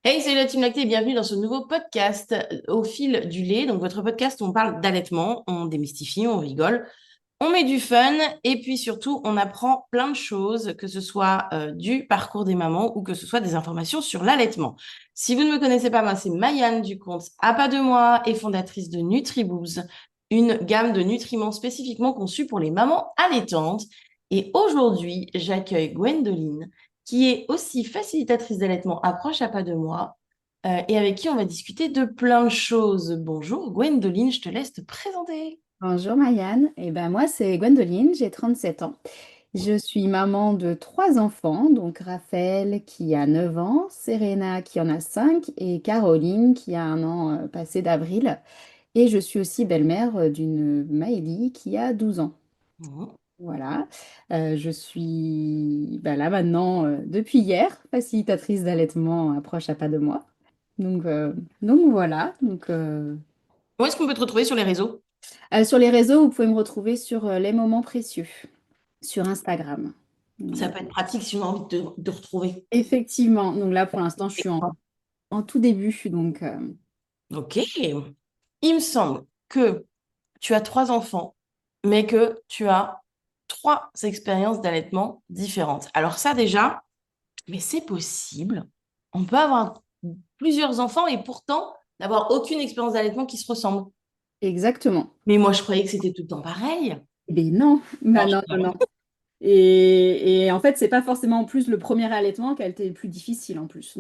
Hey, salut la team Lactée et bienvenue dans ce nouveau podcast au fil du lait. Donc, votre podcast où on parle d'allaitement, on démystifie, on rigole, on met du fun et puis surtout, on apprend plein de choses, que ce soit du parcours des mamans ou que ce soit des informations sur l'allaitement. Si vous ne me connaissez pas, moi, c'est Mayanne du compte À pas de moi et fondatrice de NutriBoost, une gamme de nutriments spécifiquement conçus pour les mamans allaitantes. Et aujourd'hui, j'accueille Gwendoline qui est aussi facilitatrice d'allaitement Approche à pas de moi, et avec qui on va discuter de plein de choses. Bonjour Gwendoline, je te laisse te présenter. Bonjour Mayanne, moi c'est Gwendoline, j'ai 37 ans. Je suis maman de trois enfants, donc Raphaël qui a 9 ans, Serena qui en a 5 et Caroline qui a un an passé d'avril. Et je suis aussi belle-mère d'une Maëlie qui a 12 ans. Mhm. Voilà. Je suis là maintenant depuis hier, facilitatrice d'allaitement approche à pas de moi. Donc, euh, donc voilà. Où est-ce qu'on peut te retrouver sur les réseaux? Sur les réseaux, vous pouvez me retrouver sur Les Moments Précieux, sur Instagram. Ça Donc, peut être pratique si on a envie de retrouver. effectivement, donc là pour l'instant, je suis en tout début. Ok. Il me semble que tu as trois enfants, mais que tu as trois expériences d'allaitement différentes. Alors ça déjà, mais c'est possible. On peut avoir plusieurs enfants et pourtant n'avoir aucune expérience d'allaitement qui se ressemble. Exactement. Mais moi, je croyais que c'était tout le temps pareil. Eh bien non, Non, non, je non, non. rigole. Et en fait, c'est pas forcément en plus le premier allaitement qui a été le plus difficile en plus.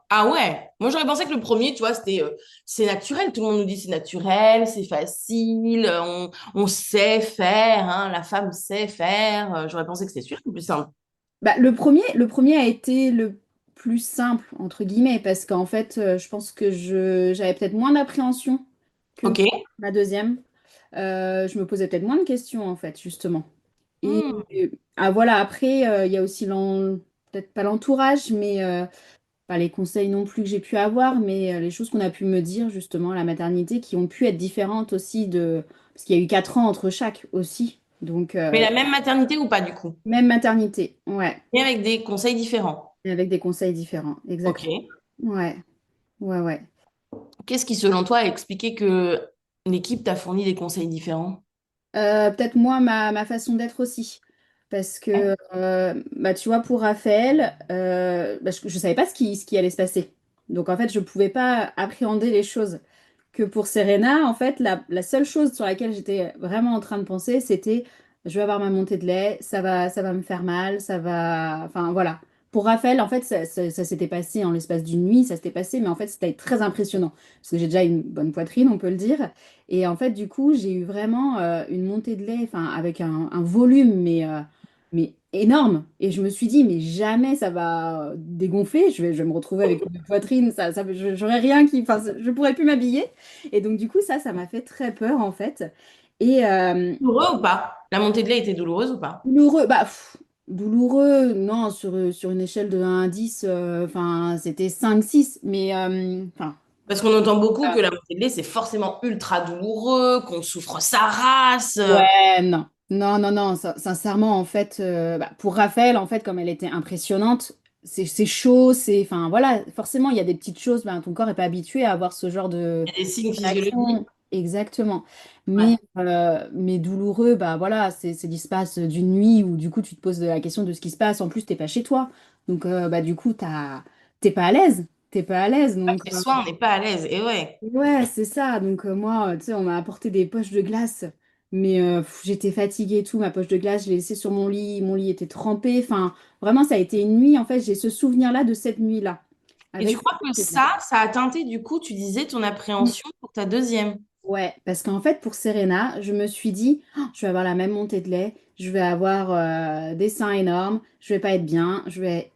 Ah ouais. Moi, j'aurais pensé que le premier, tu vois, c'est naturel. Tout le monde nous dit c'est naturel, c'est facile, on sait faire, hein, la femme sait faire. J'aurais pensé que c'était sûr, plus simple. Le premier a été le plus simple, entre guillemets, parce qu'en fait, je pense que j'avais peut-être moins d'appréhension que Ok. ma deuxième. Je me posais peut-être moins de questions, en fait, justement. Et Hmm. voilà, après, il y a aussi peut-être pas l'entourage, mais pas les conseils non plus que j'ai pu avoir, mais les choses qu'on a pu me dire justement à la maternité qui ont pu être différentes aussi Parce qu'il y a eu 4 ans entre chaque aussi. Mais la même maternité ou pas, du coup? Même maternité, ouais, Et avec des conseils différents. et avec des conseils différents, Ok. exactement. Ouais, ouais, ouais. Qu'est-ce qui, selon toi, a expliqué que l'équipe t'a fourni des conseils différents? Peut-être moi, ma façon d'être aussi. Parce Ouais. que, tu vois, pour Raphaël, je ne savais pas ce qui allait se passer. Donc, en fait, je ne pouvais pas appréhender les choses. Que pour Serena, en fait, la seule chose sur laquelle j'étais vraiment en train de penser, c'était, je vais avoir ma montée de lait, ça va me faire mal, ça va... Enfin, voilà. Pour Raphaël, en fait, ça s'était passé en l'espace d'une nuit, ça s'était passé, mais en fait, c'était très impressionnant. Parce que j'ai déjà une bonne poitrine, on peut le dire. Et en fait, du coup, j'ai eu vraiment une montée de lait, enfin, avec un volume, mais énorme. Et je me suis dit, mais jamais ça va dégonfler. Je vais me retrouver avec une poitrine, j'aurais rien enfin, je pourrais plus m'habiller. Et donc, du coup, ça m'a fait très peur, en fait. Et Douloureux ou pas? La montée de lait était douloureuse ou pas? douloureux, douloureux, non, sur une échelle de 1 à 10, enfin, c'était 5 6 mais enfin. Parce qu'on entend beaucoup que la montée de lait, c'est forcément ultra douloureux, qu'on souffre sa race. Ouais, non. Non, non, non, sincèrement, en fait, pour Raphaël, en fait, comme elle était impressionnante, c'est chaud, enfin, voilà, forcément, il y a des petites choses, ton corps n'est pas habitué à avoir ce genre de Il y a des signes physiologiques. réaction. Exactement. Ouais. Mais douloureux, voilà, c'est l'espace d'une nuit où, du coup, tu te poses la question de ce qui se passe. En plus, t'es pas chez toi. Donc, du coup, t'es pas à l'aise. T'es pas à l'aise. Ouais, c'est soit on n'est pas à l'aise. Et ouais. Ouais, c'est ça. Donc moi, tu sais, on m'a apporté des poches de glace, mais j'étais fatiguée et tout. Ma poche de glace, je l'ai laissée sur mon lit. Mon lit était trempé. Enfin, vraiment, ça a été une nuit. En fait, j'ai ce souvenir-là de cette nuit-là. Et tu Avec crois que ça a teinté, du coup, tu disais, ton appréhension pour ta deuxième. Ouais, parce qu'en fait, pour Serena, je me suis dit, oh, je vais avoir la même montée de lait, je vais avoir des seins énormes, je vais pas être bien,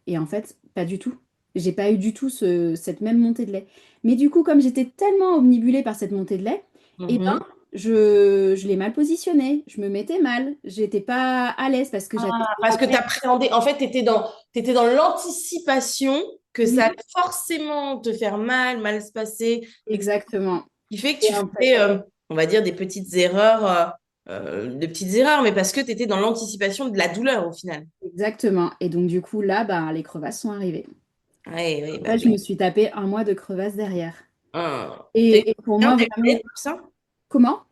Et en fait, pas du tout. J'ai pas eu du tout cette même montée de lait. Mais du coup, comme j'étais tellement omnibulée par cette montée de lait, eh ben, Mhm. je l'ai mal positionnée, je me mettais mal, j'étais pas à l'aise parce que j'avais Ah, ce parce que tu réflexe. appréhendais, en fait, t'étais dans l'anticipation que ça Oui, allait forcément te faire mal, mal se passer, etc. exactement. Qui fait que Et tu en fait, faisais, on va dire, des petites erreurs, mais parce que tu étais dans l'anticipation de la douleur au final. exactement. Et donc, du coup, là, les crevasses sont arrivées. Oui, oui, En bah fait, je oui. me suis tapé un mois de crevasse derrière. T'as eu Et du pour soutien, moi, t'as eu de vraiment, l'aide pour ça? comment?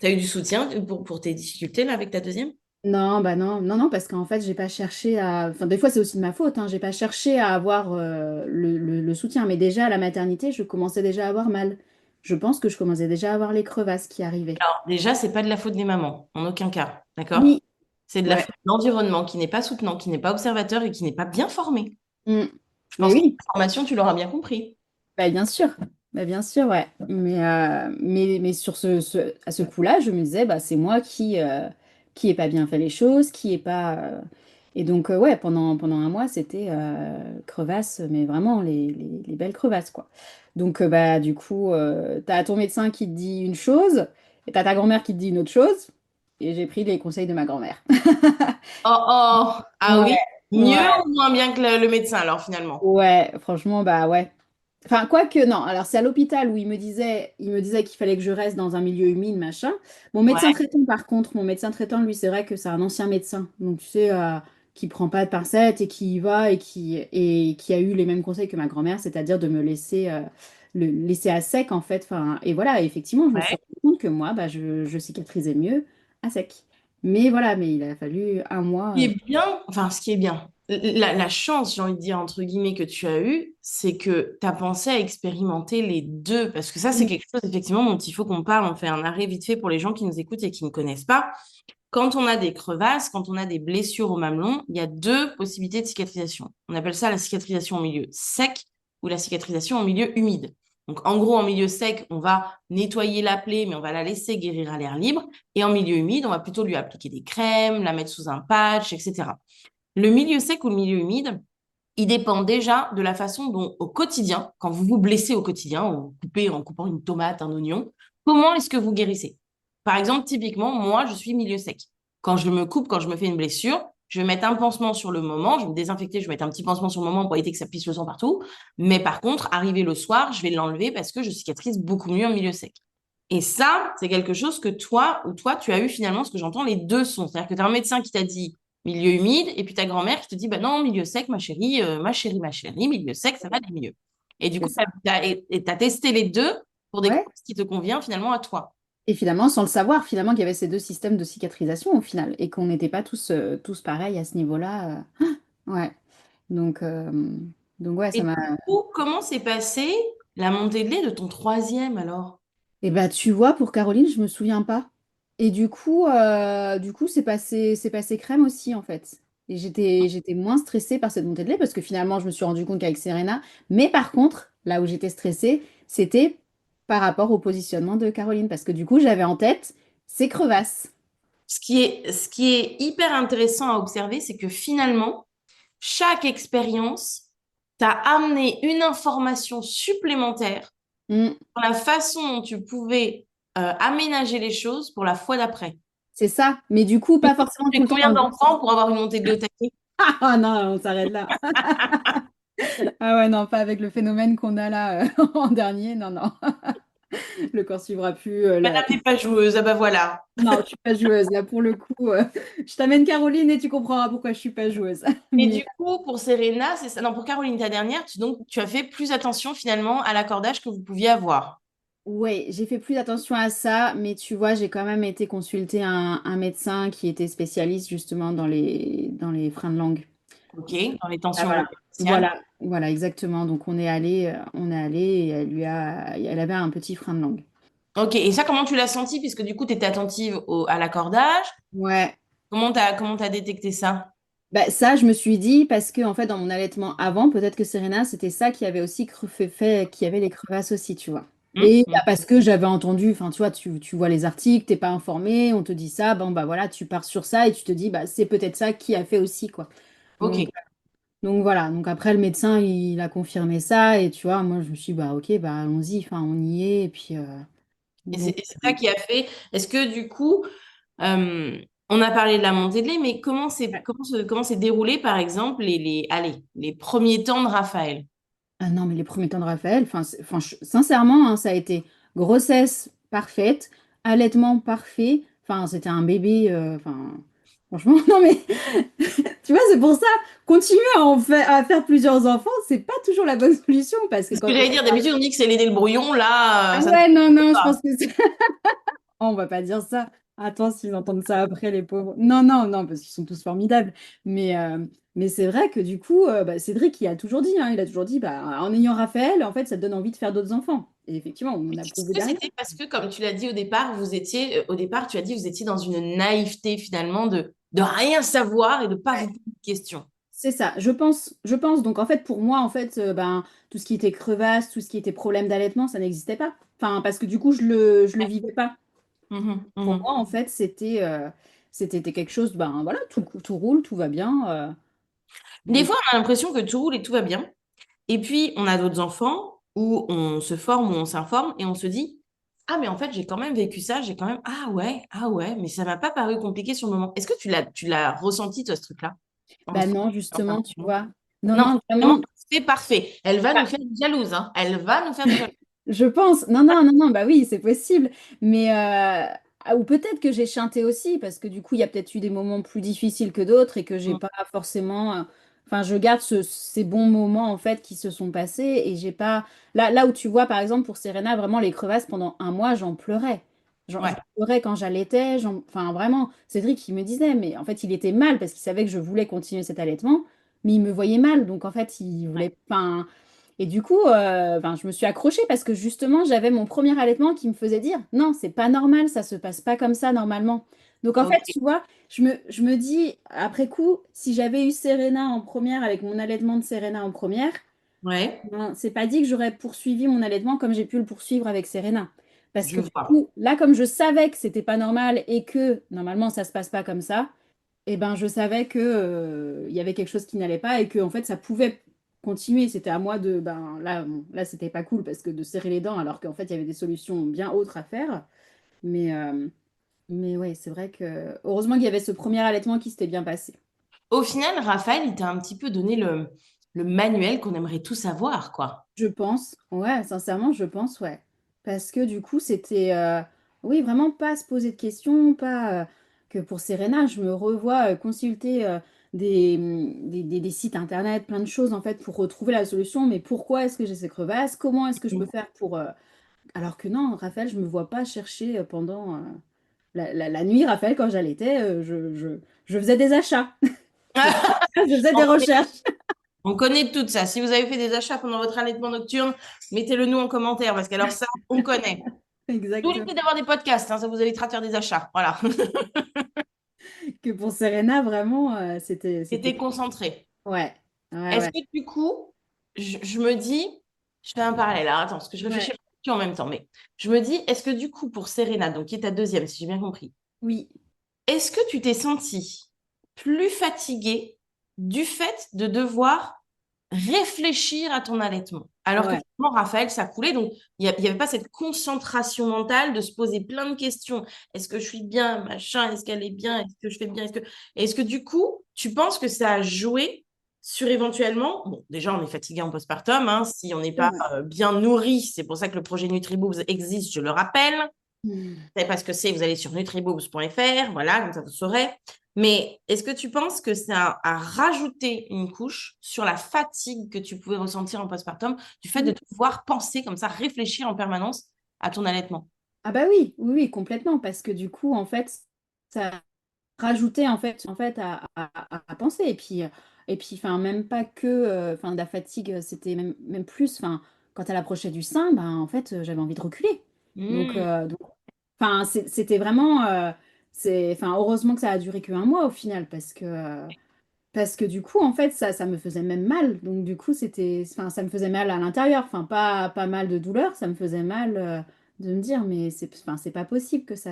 T'as eu du soutien pour tes difficultés là avec ta deuxième? Non, bah non, non, non, parce qu'en fait, j'ai pas cherché à. Enfin, des fois, c'est aussi de ma faute, hein. J'ai pas cherché à avoir le soutien. Mais déjà, à la maternité, je commençais déjà à avoir mal. Je pense que je commençais déjà à avoir les crevasses qui arrivaient. Alors, déjà, c'est pas de la faute des mamans, en aucun cas, d'accord? Oui, C'est de la ouais. faute de l'environnement qui n'est pas soutenant, qui n'est pas observateur et qui n'est pas bien formé. Mm. Je Mais pense que oui. la formation, tu l'auras bien compris. Bah, bien sûr, bah, bien sûr, ouais. Mais sur à ce coup-là, je me disais, bah, c'est moi qui ai pas bien fait les choses, qui est pas. Et donc, ouais, pendant un mois, c'était crevasse, mais vraiment les belles crevasses, quoi. Donc, bah, du coup, t'as ton médecin qui te dit une chose, et t'as ta grand-mère qui te dit une autre chose, et j'ai pris les conseils de ma grand-mère. Oh, oh, ah Ouais, oui, mieux ouais. ou moins bien que le médecin alors finalement? Ouais, franchement, bah ouais. Enfin, quoique, non. Alors, c'est à l'hôpital où il me disait qu'il fallait que je reste dans un milieu humide, machin. Mon médecin Ouais, traitant, par contre, mon médecin traitant, lui, c'est vrai que c'est un ancien médecin. Donc, tu sais, qui prend pas de pincettes et qui y va et qui a eu les mêmes conseils que ma grand-mère, c'est-à-dire de me laisser, le laisser à sec, en fait. Enfin, et voilà, effectivement, je me suis ouais. rendu compte que moi, bah, je cicatrisais mieux à sec. Mais voilà, mais il a fallu un mois. Ce qui est bien, enfin, ce qui est bien, la chance, j'ai envie de dire, entre guillemets, que tu as eue, c'est que tu as pensé à expérimenter les deux. Parce que ça, c'est Mm, quelque chose, effectivement, dont il faut qu'on parle. On fait un arrêt vite fait pour les gens qui nous écoutent et qui ne connaissent pas. Quand on a des crevasses, quand on a des blessures au mamelon, il y a deux possibilités de cicatrisation. On appelle ça la cicatrisation en milieu sec ou la cicatrisation en milieu humide. Donc, en gros, en milieu sec, on va nettoyer la plaie, mais on va la laisser guérir à l'air libre. Et en milieu humide, on va plutôt lui appliquer des crèmes, la mettre sous un patch, etc. Le milieu sec ou le milieu humide, il dépend déjà de la façon dont, au quotidien, quand vous vous blessez au quotidien, ou coupez en coupant une tomate, un oignon, comment est-ce que vous guérissez? Par exemple, typiquement, moi, je suis milieu sec. Quand je me coupe, quand je me fais une blessure, je vais mettre un pansement sur le moment, je vais me désinfecter, je vais mettre un petit pansement sur le moment pour éviter que ça pisse le sang partout. Mais par contre, arrivé le soir, je vais l'enlever parce que je cicatrise beaucoup mieux en milieu sec. Et ça, c'est quelque chose que toi, ou toi, tu as eu finalement, ce que j'entends, les deux sons. C'est-à-dire que tu as un médecin qui t'a dit milieu humide, et puis ta grand-mère qui te dit, bah non, milieu sec, ma chérie, ma chérie, milieu sec, ça va aller mieux. Et du c'est coup, ça. t'as testé les deux pour découvrir Ouais. ce qui te convient finalement à toi. Et finalement, sans le savoir, finalement, qu'il y avait ces deux systèmes de cicatrisation au final, et qu'on n'était pas tous pareils à ce niveau-là. Ouais. Donc, euh, donc ouais, ça Et m'a. du coup, comment s'est passée la montée de lait de ton troisième alors? Et bah, tu vois, pour Caroline, je me souviens pas. Et du coup, c'est passé crème aussi, en fait. Et j'étais moins stressée par cette montée de lait parce que finalement, je me suis rendu compte qu'avec Serena. Mais par contre, là où j'étais stressée, c'était par rapport au positionnement de Caroline. Parce que du coup, j'avais en tête ses crevasses. Ce qui est hyper intéressant à observer, c'est que finalement, chaque expérience t'a amené une information supplémentaire Mm, sur la façon dont tu pouvais aménager les choses pour la fois d'après. c'est ça. Mais du coup, pas forcément Tu tout fais le temps combien dans le bon sens. d'enfants pour avoir une montée de lait au taquet? Ah non, on s'arrête là. Ah ouais, non, pas avec le phénomène qu'on a là en dernier. Non, non. Le corps suivra plus. Madame n'est pas joueuse, ah bah voilà. Non, je suis pas joueuse. Là, pour le coup, je t'amène Caroline et tu comprendras pourquoi je suis pas joueuse. Et Mais du coup, pour Serena, c'est ça. Non, pour Caroline, ta dernière, donc, tu as fait plus attention finalement à l'accordage que vous pouviez avoir. ouais, j'ai fait plus attention à ça. Mais tu vois, j'ai quand même été consulter un médecin qui était spécialiste justement dans les freins de langue. OK, dans les Ah, tensions voilà, faciales. voilà, voilà, exactement. Donc on est allé et elle avait un petit frein de langue. OK, et ça, comment tu l'as senti? Puisque du coup, tu étais attentive à l'accordage. Ouais. Comment t'as détecté ça? Bah, ça, je me suis dit, parce que en fait, dans mon allaitement avant, peut-être que Serena, c'était ça qui avait aussi fait qu'il y avait les crevasses aussi, tu vois. Et bah, Mhm. parce que j'avais entendu, enfin, tu vois, tu vois les articles, t'es pas informé, on te dit ça, bon, bah voilà, tu pars sur ça et tu te dis, bah, c'est peut-être ça qui a fait aussi, quoi. Donc, OK. donc voilà, donc après, le médecin, il a confirmé ça, et tu vois, moi, je me suis dit, bah, ok, bah, allons-y, enfin, on y est, et puis, Et c'est donc, et c'est ça qui a fait. Est-ce que du coup, euh, on a parlé de la montée de lait, mais comment s'est déroulé, par exemple, allez, les premiers temps de Raphaël? ah non, mais les premiers temps de Raphaël, sincèrement, hein, ça a été grossesse parfaite, allaitement parfait. Enfin, c'était un bébé. Enfin, Franchement, non mais tu vois, c'est pour ça, continuer à faire plusieurs enfants, c'est pas toujours la bonne solution parce que C'est ce que quand j'allais dire. D'habitude, on dit que c'est l'aider le brouillon. Là, ah ça ne ouais, non, fonctionne non, je pas. pense que c'est... Oh, on va pas dire ça. Attends, s'ils entendent ça après, les pauvres. Non, non, non, parce qu'ils sont tous formidables. Mais c'est vrai que du coup, bah, Cédric, il a toujours dit, hein, il a toujours dit, bah, en ayant Raphaël, en fait, ça te donne envie de faire d'autres enfants. Et effectivement, on a Est-ce prouvé que derrière. c'était parce que, comme tu l'as dit au départ, au départ, tu as dit, vous étiez dans une naïveté finalement de rien savoir et de pas vous poser de questions. C'est ça, je pense. Donc en fait, pour moi, en fait, ben, tout ce qui était crevasse, tout ce qui était problème d'allaitement, ça n'existait pas. Enfin, parce que du coup, je le vivais pas. Mhm, Pour mhm. moi, en fait, c'était quelque chose, ben voilà, tout roule, tout va bien. Des Donc, fois, on a l'impression que tout roule et tout va bien. Et puis, on a d'autres enfants où on se forme, où on s'informe et on se dit, ah, mais en fait, j'ai quand même vécu ça, j'ai quand même, ah ouais, mais ça m'a pas paru compliqué sur le moment. Est-ce que tu l'as ressenti, toi, ce truc-là? En ben fait, non, enfin, justement, tu vois. Non, non, non, vraiment, vraiment. c'est parfait. Elle va nous faire des jalouses, hein. Elle va nous faire des jalouses. Je pense, non, non, non, non, bah oui, c'est possible, mais ou peut-être que j'ai chanté aussi, parce que du coup, il y a peut-être eu des moments plus difficiles que d'autres et que j'ai Mm. pas forcément, enfin, je garde ces bons moments en fait qui se sont passés et j'ai pas, là où tu vois, par exemple, pour Serena, vraiment les crevasses pendant un mois, j'en pleurais. J'en Ouais, pleurais quand j'allaitais, enfin vraiment, Cédric, il me disait, mais en fait, il était mal parce qu'il savait que je voulais continuer cet allaitement, mais il me voyait mal, donc en fait, il ouais. voulait, enfin. Et du coup, ben, je me suis accrochée parce que justement, j'avais mon premier allaitement qui me faisait dire, non, c'est pas normal, ça se passe pas comme ça normalement. Donc en fait, Ok. tu vois, je me dis, après coup, si j'avais eu Serena en première avec mon allaitement de Serena en première, Ouais, ben, c'est pas dit que j'aurais poursuivi mon allaitement comme j'ai pu le poursuivre avec Serena. Parce je que du vois. coup, là, comme je savais que c'était pas normal et que normalement ça se passe pas comme ça, eh ben, je savais que, il y avait quelque chose qui n'allait pas et que en fait ça pouvait continuer. C'était à moi de ben là, bon, là c'était pas cool parce que de serrer les dents alors qu'en fait il y avait des solutions bien autres à faire. Mais, mais ouais, c'est vrai que heureusement qu'il y avait ce premier allaitement qui s'était bien passé. Au final, Raphaël, il t'a un petit peu donné le manuel qu'on aimerait tous avoir, quoi. Je pense, ouais, sincèrement, je pense, ouais. Parce que du coup, c'était, oui, vraiment pas se poser de questions, pas que pour Serena, je me revois consulter des sites internet, plein de choses en fait pour retrouver la solution. Mais pourquoi est-ce que j'ai ces crevasses? Comment est-ce que je peux faire pour... Alors que non, Raphaël, je me vois pas chercher pendant la nuit, Raphaël, quand j'allaitais, je faisais des achats. Je faisais, je faisais des On connaît, recherches. on connaît tout ça. Si vous avez fait des achats pendant votre allaitement nocturne, mettez-le nous en commentaire, parce qu'alors ça, on connaît. D'où l'idée Exactement. d'avoir des podcasts, hein, ça vous évitera de faire des achats. Voilà. Que pour Serena, vraiment, c'était... C'était concentré. Ouais, ouais, Est-ce ouais. que du coup, je me dis, je fais un parallèle, là, attends, parce que je Ouais. réfléchis en même temps, mais je me dis, est-ce que du coup, pour Serena, donc qui est ta deuxième, si j'ai bien compris, Oui. est-ce que tu t'es sentie plus fatiguée du fait de devoir réfléchir à ton allaitement? Alors que Ouais. finalement, Raphaël, ça coulait, donc il y avait pas cette concentration mentale de se poser plein de questions. Est-ce que je suis bien, machin, est-ce qu'elle est bien, est-ce que je fais bien, est-ce que du coup, tu penses que ça a joué sur éventuellement, bon, déjà on est fatigué en postpartum, hein, si on n'est C'est pas vrai. bien nourri, c'est pour ça que le projet NutriBoobs existe, je le rappelle. Hmm. Vous savez pas ce que c'est, vous allez sur nutriboobs.fr, voilà, comme ça vous saurez. Mais est-ce que tu penses que ça a rajouté une couche sur la fatigue que tu pouvais ressentir en postpartum, du fait de Oui. devoir penser comme ça, réfléchir en permanence à ton allaitement? Ah bah oui, oui, oui, complètement, parce que du coup, en fait, ça rajoutait en fait à penser. Et puis, enfin, même pas que, enfin, la fatigue, c'était même plus, enfin, quand elle approchait du sein, ben, en fait, j'avais envie de reculer. Hmm. Donc, enfin, c'était vraiment, enfin, heureusement que ça a duré que un mois au final, parce que du coup, en fait, ça me faisait même mal. Donc, du coup, enfin, ça me faisait mal à l'intérieur. Enfin, pas mal de douleur, ça me faisait mal de me dire, mais enfin, c'est pas possible que ça.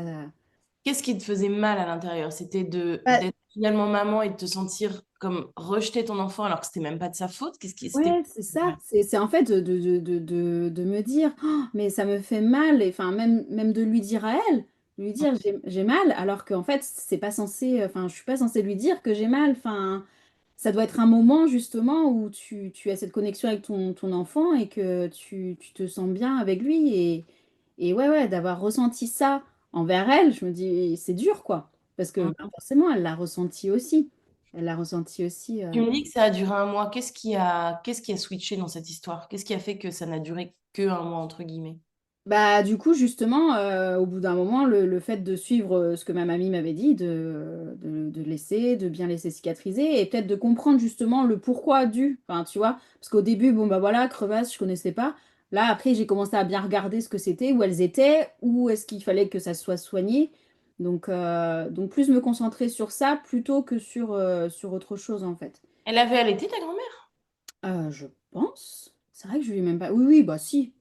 Qu'est-ce qui te faisait mal à l'intérieur? C'était Bah, d'être finalement maman et de te sentir comme rejeter ton enfant alors que c'était même pas de sa faute? Qu'est-ce qui c'était? ouais, c'est ça. C'est en fait de me dire, oh, mais ça me fait mal. Et enfin, même de lui dire à elle, lui dire, j'ai mal, alors qu'en fait, c'est pas censé. Enfin, je suis pas censée lui dire que j'ai mal. Enfin. Ça doit être un moment justement où tu as cette connexion avec ton enfant et que tu te sens bien avec lui. Et ouais, ouais, d'avoir ressenti ça envers elle, je me dis, c'est dur, quoi. parce que ben, forcément, elle l'a ressenti aussi. Elle l'a ressenti aussi. Tu me dis que ça a duré un mois. Qu'est-ce qui a switché dans cette histoire? Qu'est-ce qui a fait que ça n'a duré que un mois, entre guillemets? Bah, du coup, justement, au bout d'un moment, le fait de suivre ce que ma mamie m'avait dit, de laisser, de bien laisser cicatriser, et peut-être de comprendre justement le pourquoi du. Enfin, tu vois, parce qu'au début, bon, bah voilà, crevasse, je connaissais pas. Là, après, j'ai commencé à bien regarder ce que c'était, où elles étaient, où est-ce qu'il fallait que ça soit soigné. Donc plus me concentrer sur ça plutôt que sur autre chose, en fait. Elle avait allaité, ta grand-mère? Je pense. C'est vrai que je lui ai même pas. Oui, oui, bah si.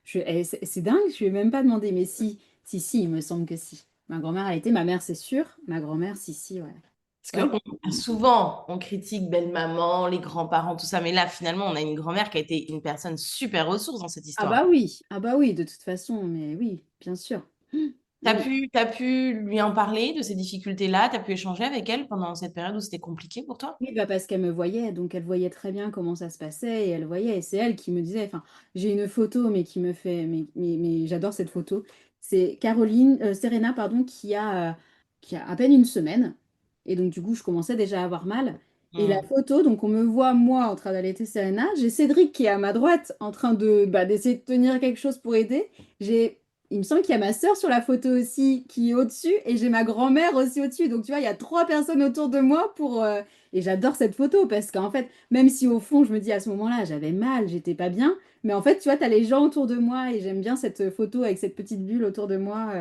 C'est dingue, je lui ai même pas demandé, mais si, si, si, il me semble que si. Ma grand-mère a été, ma mère, c'est sûr. Ma grand-mère, si, si, ouais. Parce Ouais, que souvent, on critique belle-maman, les grands-parents, tout ça, mais là, finalement, on a une grand-mère qui a été une personne super ressource dans cette histoire. ah bah oui, de toute façon, mais oui, bien sûr. T'as Oui. pu, t'as pu lui en parler de ces difficultés-là, t'as pu échanger avec elle pendant cette période où c'était compliqué pour toi? Oui, bah parce qu'elle me voyait, donc elle voyait très bien comment ça se passait et elle voyait, et c'est elle qui me disait, enfin, j'ai une photo, mais qui me fait, mais j'adore cette photo. C'est Serena, pardon, qui a à peine une semaine, et donc du coup, je commençais déjà à avoir mal. Et la Hmm. photo, donc on me voit moi en train d'allaiter Serena, j'ai Cédric qui est à ma droite en train d'essayer de tenir quelque chose pour aider. Il me semble qu'il y a ma sœur sur la photo aussi qui est au-dessus, et j'ai ma grand-mère aussi au-dessus. Donc tu vois, il y a trois personnes autour de moi et j'adore cette photo parce qu'en fait, même si au fond, je me dis à ce moment-là, j'avais mal, j'étais pas bien, mais en fait, tu vois, tu as les gens autour de moi et j'aime bien cette photo avec cette petite bulle autour de moi.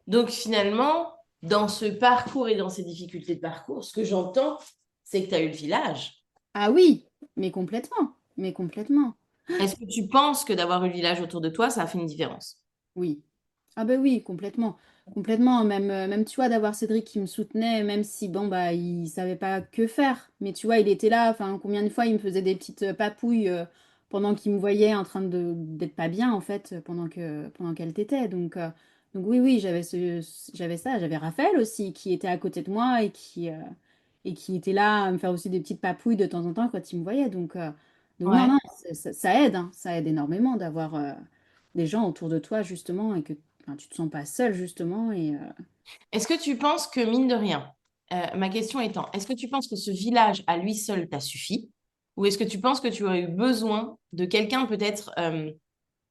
Donc finalement, dans ce parcours et dans ces difficultés de parcours, ce que j'entends, c'est que tu as eu le village. Ah oui, mais complètement, mais complètement. Est-ce que tu penses que d'avoir eu le village autour de toi, ça a fait une différence? Oui. Ah ben oui, complètement. Complètement. Même tu vois, d'avoir Cédric qui me soutenait, même si, bon, bah, il savait pas que faire. Mais tu vois, il était là. Enfin, combien de fois il me faisait des petites papouilles pendant qu'il me voyait en train d'être pas bien, en fait, pendant qu'elle t'était. Donc oui, oui, j'avais ça. J'avais Raphaël aussi, qui était à côté de moi et qui était là à me faire aussi des petites papouilles de temps en temps quand il me voyait. Donc non, Ouais. non, ça aide, hein. Ça aide énormément d'avoir des gens autour de toi, justement, et que enfin, tu te sens pas seul, justement. Est-ce que tu penses que, mine de rien, ma question étant, est-ce que tu penses que ce village à lui seul t'a suffi? Ou est-ce que tu penses que tu aurais eu besoin de quelqu'un peut-être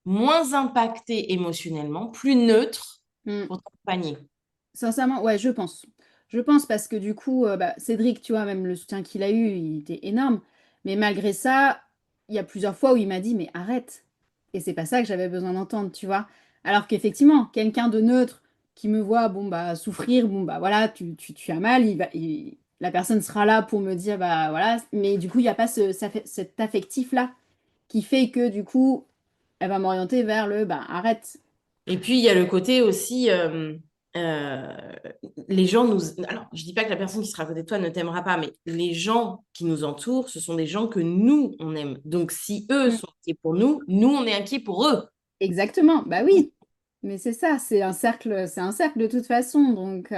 moins impacté émotionnellement, plus neutre Hmm. pour t'accompagner? Sincèrement, ouais, je pense. Je pense parce que du coup, bah, Cédric, tu vois, même le soutien qu'il a eu, il était énorme. Mais malgré ça, il y a plusieurs fois où il m'a dit, mais arrête. Et c'est pas ça que j'avais besoin d'entendre, tu vois. Alors qu'effectivement, quelqu'un de neutre qui me voit, bon, bah, souffrir, bon, bah, voilà, tu as mal, la personne sera là pour me dire, bah, voilà. Mais du coup, il n'y a pas cet affectif-là qui fait que, du coup, elle va m'orienter vers bah, arrête. Et puis, il y a le côté aussi, euh, les gens nous... Alors, je dis pas que la personne qui sera à côté de toi ne t'aimera pas, mais les gens qui nous entourent, ce sont des gens que nous, on aime. Donc, si eux sont inquiets pour nous, nous, on est inquiets pour eux. Exactement, bah oui, mais c'est ça, c'est un cercle de toute façon, donc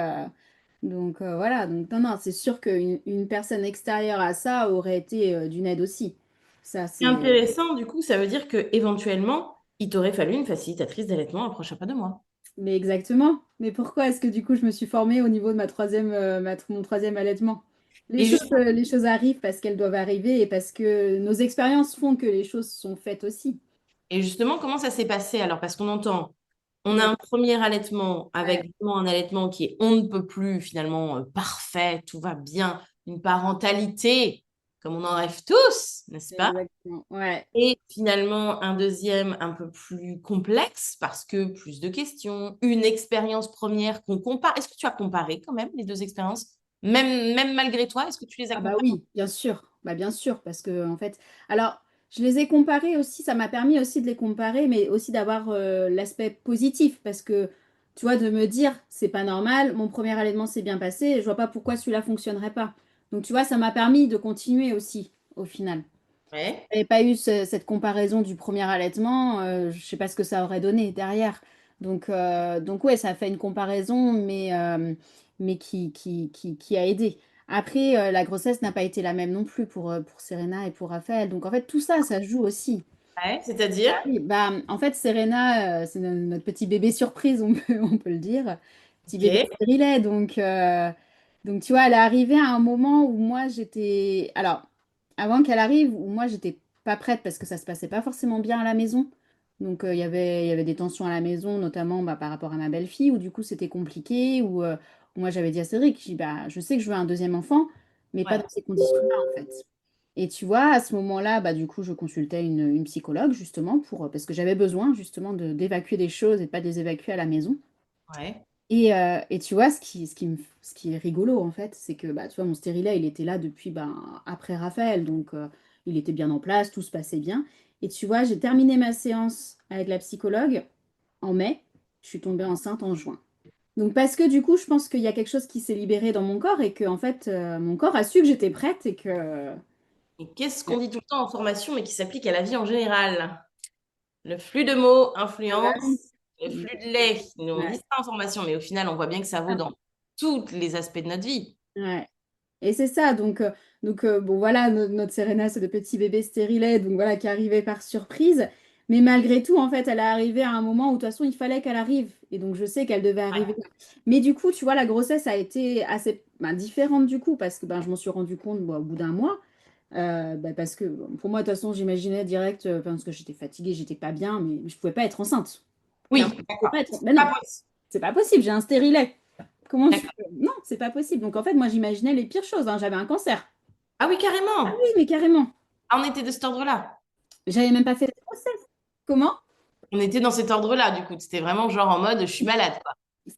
voilà, donc non, non, c'est sûr qu'une personne extérieure à ça aurait été d'une aide aussi. Ça, C'est c'est... intéressant, du coup, ça veut dire que éventuellement, il t'aurait fallu une facilitatrice d'allaitement à prochain pas de moi. Mais exactement, mais pourquoi est-ce que du coup je me suis formée au niveau de mon troisième allaitement? Les Et, choses, juste- euh, les choses arrivent parce qu'elles doivent arriver et parce que nos expériences font que les choses sont faites aussi. et justement, comment ça s'est passé alors? Parce qu'on entend, on a Mm. un premier allaitement Ouais, avec vraiment un allaitement qui est on ne peut plus finalement parfait, tout va bien, une parentalité comme on en rêve tous, n'est-ce pas? exactement, ouais. Et finalement, un deuxième un peu plus complexe parce que plus de questions, une expérience première qu'on compare. Est-ce que tu as comparé quand même les deux expériences? Même malgré toi, est-ce que tu les as Ah bah comparées? oui, bien sûr. Bah bien sûr, parce que en fait, alors je les ai comparés aussi, ça m'a permis aussi de les comparer, mais aussi d'avoir l'aspect positif, parce que tu vois, de me dire, c'est pas normal, mon premier allaitement s'est bien passé, je vois pas pourquoi celui-là fonctionnerait pas. Donc tu vois, ça m'a permis de continuer aussi, au final. Ouais. J'avais pas eu cette comparaison du premier allaitement, je sais pas ce que ça aurait donné derrière. Donc ouais, ça a fait une comparaison, mais qui a aidé. Après, la grossesse n'a pas été la même non plus pour Serena et pour Raphaël. Donc en fait, tout ça, ça joue aussi. Ouais, c'est-à-dire? Oui, bah, en fait, Serena, c'est notre petit bébé surprise, on peut le dire. petit bébé Ok. stérilet. Donc, tu vois, elle est arrivée à un moment où moi, j'étais... Alors, avant qu'elle arrive, où moi, j'étais pas prête parce que ça se passait pas forcément bien à la maison. Donc, il y avait des tensions à la maison, notamment par rapport à ma belle-fille, où du coup, c'était compliqué, où moi, j'avais dit à Cédric, je dis, bah, je sais que je veux un deuxième enfant, mais pas Ouais. dans ces conditions-là, en fait. Et tu vois, à ce moment-là, du coup, je consultais une psychologue, justement, parce que j'avais besoin, justement, d'évacuer des choses et de pas de les évacuer à la maison. Ouais. Et tu vois, ce qui est rigolo, en fait, c'est que, tu vois, mon stérilet, il était là depuis après Raphaël, donc il était bien en place, tout se passait bien. Et tu vois, j'ai terminé ma séance avec la psychologue en mai, je suis tombée enceinte en juin. Donc parce que du coup, je pense qu'il y a quelque chose qui s'est libéré dans mon corps et que, en fait, mon corps a su que j'étais prête et que... Et qu'est-ce qu'on dit tout le temps en formation, mais qui s'applique à la vie en général? Le flux de mots Ah bah oui. influence le flux de lait. Nous, on dit Ouais. ça en formation, mais au final, on voit bien que ça vaut dans tous les aspects de notre vie. Ouais. Et c'est ça, bon voilà, notre Serena, c'est le petit bébé stérilet, donc voilà, qui arrivait par surprise. Mais malgré tout, en fait, elle est arrivée à un moment où de toute façon, il fallait qu'elle arrive. Et donc, je sais qu'elle devait arriver là. Mais du coup, tu vois, la grossesse a été assez différente du coup, parce que je m'en suis rendu compte au bout d'un mois. Parce que pour moi, de toute façon, j'imaginais direct, parce que j'étais fatiguée, j'étais pas bien, mais je pouvais pas être enceinte. Oui, Clairement, je pouvais d'accord. pas être... C'est Ben pas non, possible. c'est pas possible, j'ai un stérilet. Comment tu D'accord. peux... Non, c'est pas possible. Donc en fait, moi, j'imaginais les pires choses, hein. J'avais un cancer. Ah oui, Ah carrément. oui, mais carrément. Ah, on était de cet ordre-là. J'avais même pas fait de grossesse. Comment? On était dans cet ordre-là, du coup. C'était vraiment genre en mode, je suis malade, quoi. C'est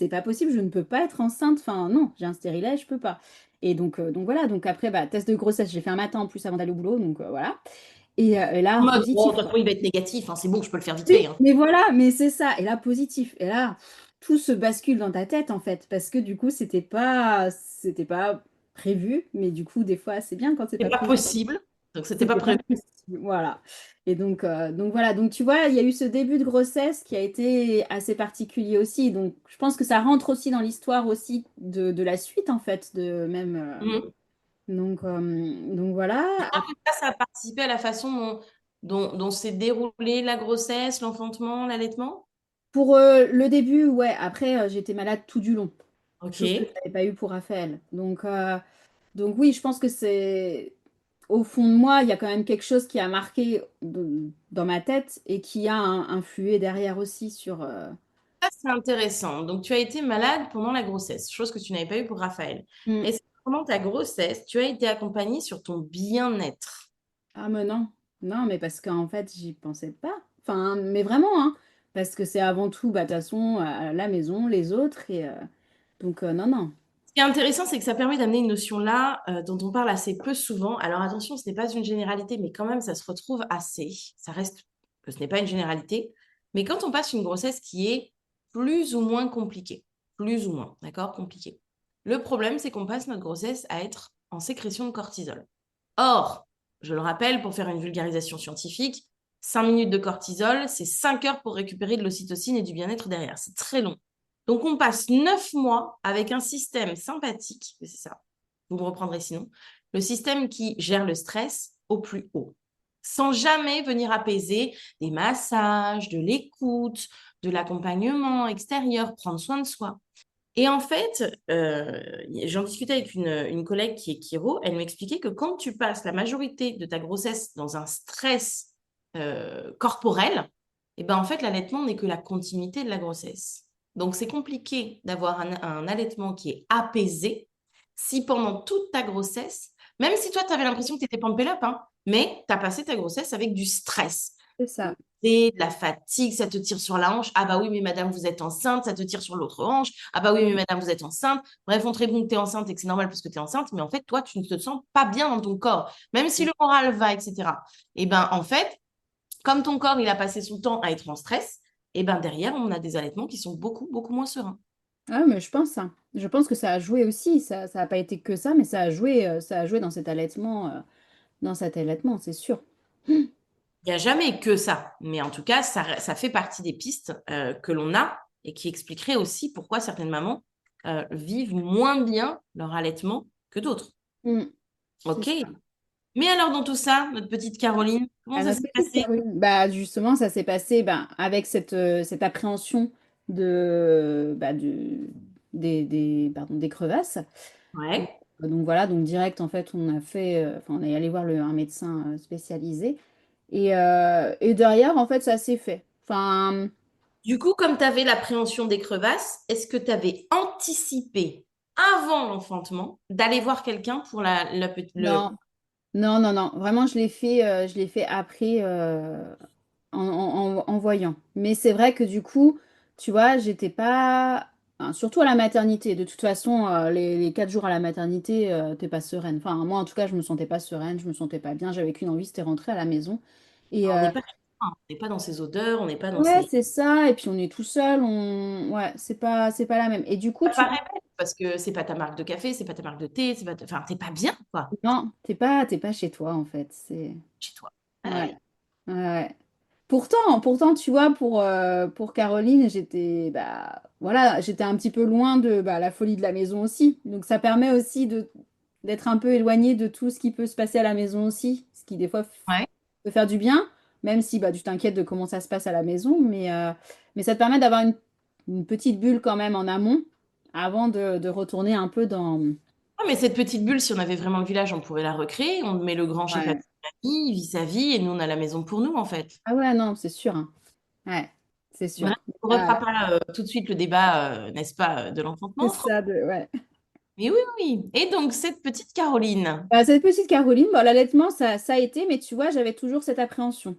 pas possible, je ne peux pas être enceinte. Enfin, non, j'ai un stérilet, je peux pas. Et donc voilà, donc après, test de grossesse, j'ai fait un matin en plus avant d'aller au boulot, donc voilà. Et En là, mode, oh, de positif, toute quoi. façon, il va être négatif, hein, c'est bon, je peux le faire vite fait, Oui, hein. mais voilà, mais c'est ça. Et là, positif. Et là, tout se bascule dans ta tête, en fait, parce que du coup, c'était pas prévu, mais du coup, des fois, c'est bien quand c'est C'est pas pas prévu. possible. Donc, c'était pas C'était pas prévu. possible, voilà. Et donc voilà, donc tu vois, il y a eu ce début de grossesse qui a été assez particulier aussi. Donc je pense que ça rentre aussi dans l'histoire aussi de la suite en fait, de même. Mhm. Donc voilà. Tu crois que ça a participé à la façon dont s'est déroulée la grossesse, l'enfantement, l'allaitement? Pour le début, ouais. Après, j'étais malade tout du long, Ok. chose que je n'avais pas eu pour Raphaël. Donc oui, je pense que c'est au fond de moi, il y a quand même quelque chose qui a marqué dans ma tête et qui a influé derrière aussi sur. Ça, c'est intéressant. Donc, tu as été malade pendant la grossesse, chose que tu n'avais pas eu pour Raphaël. Hmm. Est-ce que pendant ta grossesse, tu as été accompagnée sur ton bien-être? Ah mais non, non, mais parce qu'en fait, j'y pensais pas. Enfin, mais vraiment, hein, parce que c'est avant tout, de toute façon, à la maison, les autres, et non, non. Ce qui est intéressant, c'est que ça permet d'amener une notion-là dont on parle assez peu souvent. Alors attention, ce n'est pas une généralité, mais quand même, ça se retrouve assez. Ça reste que ce n'est pas une généralité. Mais quand on passe une grossesse qui est plus ou moins compliquée, plus ou moins, d'accord, compliquée. Le problème, c'est qu'on passe notre grossesse à être en sécrétion de cortisol. Or, je le rappelle, pour faire une vulgarisation scientifique, 5 minutes de cortisol, c'est 5 heures pour récupérer de l'ocytocine et du bien-être derrière. C'est très long. Donc, on passe 9 mois avec un système sympathique, c'est ça, vous me reprendrez sinon, le système qui gère le stress au plus haut, sans jamais venir apaiser des massages, de l'écoute, de l'accompagnement extérieur, prendre soin de soi. Et en fait, j'en discutais avec une collègue qui est chiro, elle m'expliquait que quand tu passes la majorité de ta grossesse dans un stress corporel, et ben en fait, l'allaitement n'est que la continuité de la grossesse. Donc, c'est compliqué d'avoir un allaitement qui est apaisé si pendant toute ta grossesse, même si toi, tu avais l'impression que tu étais pumped up, hein, mais tu as passé ta grossesse avec du stress C'est ça. de la fatigue, ça te tire sur la hanche. Ah bah oui, mais madame, vous êtes enceinte, ça te tire sur l'autre hanche. Ah bah oui, mais madame, vous êtes enceinte. Bref, on te répond que tu es enceinte et que c'est normal parce que tu es enceinte, mais en fait, toi, tu ne te sens pas bien dans ton corps, même si le moral va, etc. Et ben en fait, comme ton corps, il a passé son temps à être en stress, et ben derrière, on a des allaitements qui sont beaucoup, beaucoup moins sereins. Ah, mais je pense, hein. Je pense que ça a joué aussi. Ça a pas été que ça, mais ça a joué dans cet allaitement, c'est sûr. Il n'y a jamais que ça, mais en tout cas, ça fait partie des pistes que l'on a et qui expliquerait aussi pourquoi certaines mamans vivent moins bien leur allaitement que d'autres. Mm. C'est Ok. ça. Mais alors, dans tout ça, notre petite Caroline, comment À ça notre s'est petite passé? Caroline, justement, ça s'est passé avec cette appréhension. des crevasses. Ouais. Donc voilà, donc direct en fait on a fait, enfin on est allé voir un médecin spécialisé et derrière en fait ça s'est fait. Enfin Du coup, comme tu avais l'appréhension des crevasses, est-ce que tu avais anticipé avant l'enfantement d'aller voir quelqu'un pour le... non, non, non, non, vraiment je l'ai fait après en voyant. Mais c'est vrai que du coup, tu vois, j'étais pas, enfin, surtout à la maternité. De toute façon, les 4 jours à la maternité, t'es pas sereine. Enfin moi en tout cas je me sentais pas sereine, je me sentais pas bien, j'avais qu'une envie, c'était rentrer à la maison. Et, On n'est pas, on n'est pas dans ces odeurs, on n'est pas dans ouais, ces... c'est ça. Et puis on est tout seul. Ouais, c'est pas la même. Et du coup, Ça tu paraît bête, parce que c'est pas ta marque de café, c'est pas ta marque de thé, c'est pas... Enfin, t'es pas bien, quoi, non, t'es pas chez toi en fait. C'est chez toi. ouais, Ouais. ouais. Pourtant, tu vois, pour Caroline, j'étais bah voilà, j'étais un petit peu loin de la folie de la maison aussi. Donc ça permet aussi de d'être un peu éloigné de tout ce qui peut se passer à la maison aussi, ce qui des fois Ouais. peut faire du bien, même si bah, tu t'inquiètes de comment ça se passe à la maison, mais ça te permet d'avoir une petite bulle quand même en amont avant de retourner un peu dans... Ouais, mais cette petite bulle, si on avait vraiment le village, on pourrait la recréer. On met le grand chez Ouais. papy, il vit sa vie, et nous, on a la maison pour nous, en fait. Ah ouais, non, c'est sûr, hein. Ouais, c'est sûr. Bref, on ne Ah, refera pas tout de suite le débat, n'est-ce pas, de c'est l'enfantement. ça, ouais. Mais oui, oui. Et donc, cette petite Caroline, Bah, cette petite Caroline, bon, l'allaitement, ça a été, mais tu vois, j'avais toujours cette appréhension.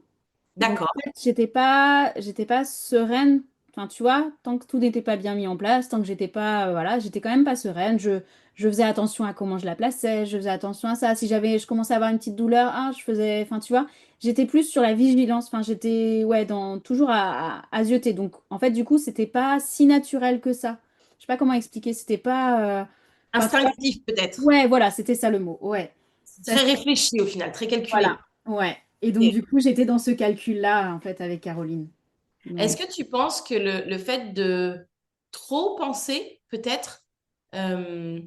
Donc, d'accord. en fait, j'étais pas sereine. Enfin, tu vois, tant que tout n'était pas bien mis en place, tant que j'étais pas, voilà, j'étais quand même pas sereine. Je faisais attention à comment je la plaçais, je faisais attention à ça. Si je commençais à avoir une petite douleur, je faisais, enfin, tu vois, j'étais plus sur la vigilance. Enfin, j'étais, ouais, toujours à zioter. Donc, en fait, du coup, c'était pas si naturel que ça. Je sais pas comment expliquer. C'était pas, enfin, tu vois, Instinctif, peut-être. ouais, voilà, c'était ça le mot. Ouais. Ça, Très réfléchi, au final, très voilà. calculé. Ouais. Et donc, Ok. du coup, j'étais dans ce calcul-là, en fait, avec Caroline. Est-ce Donc, que tu penses que le fait de trop penser, peut-être, euh,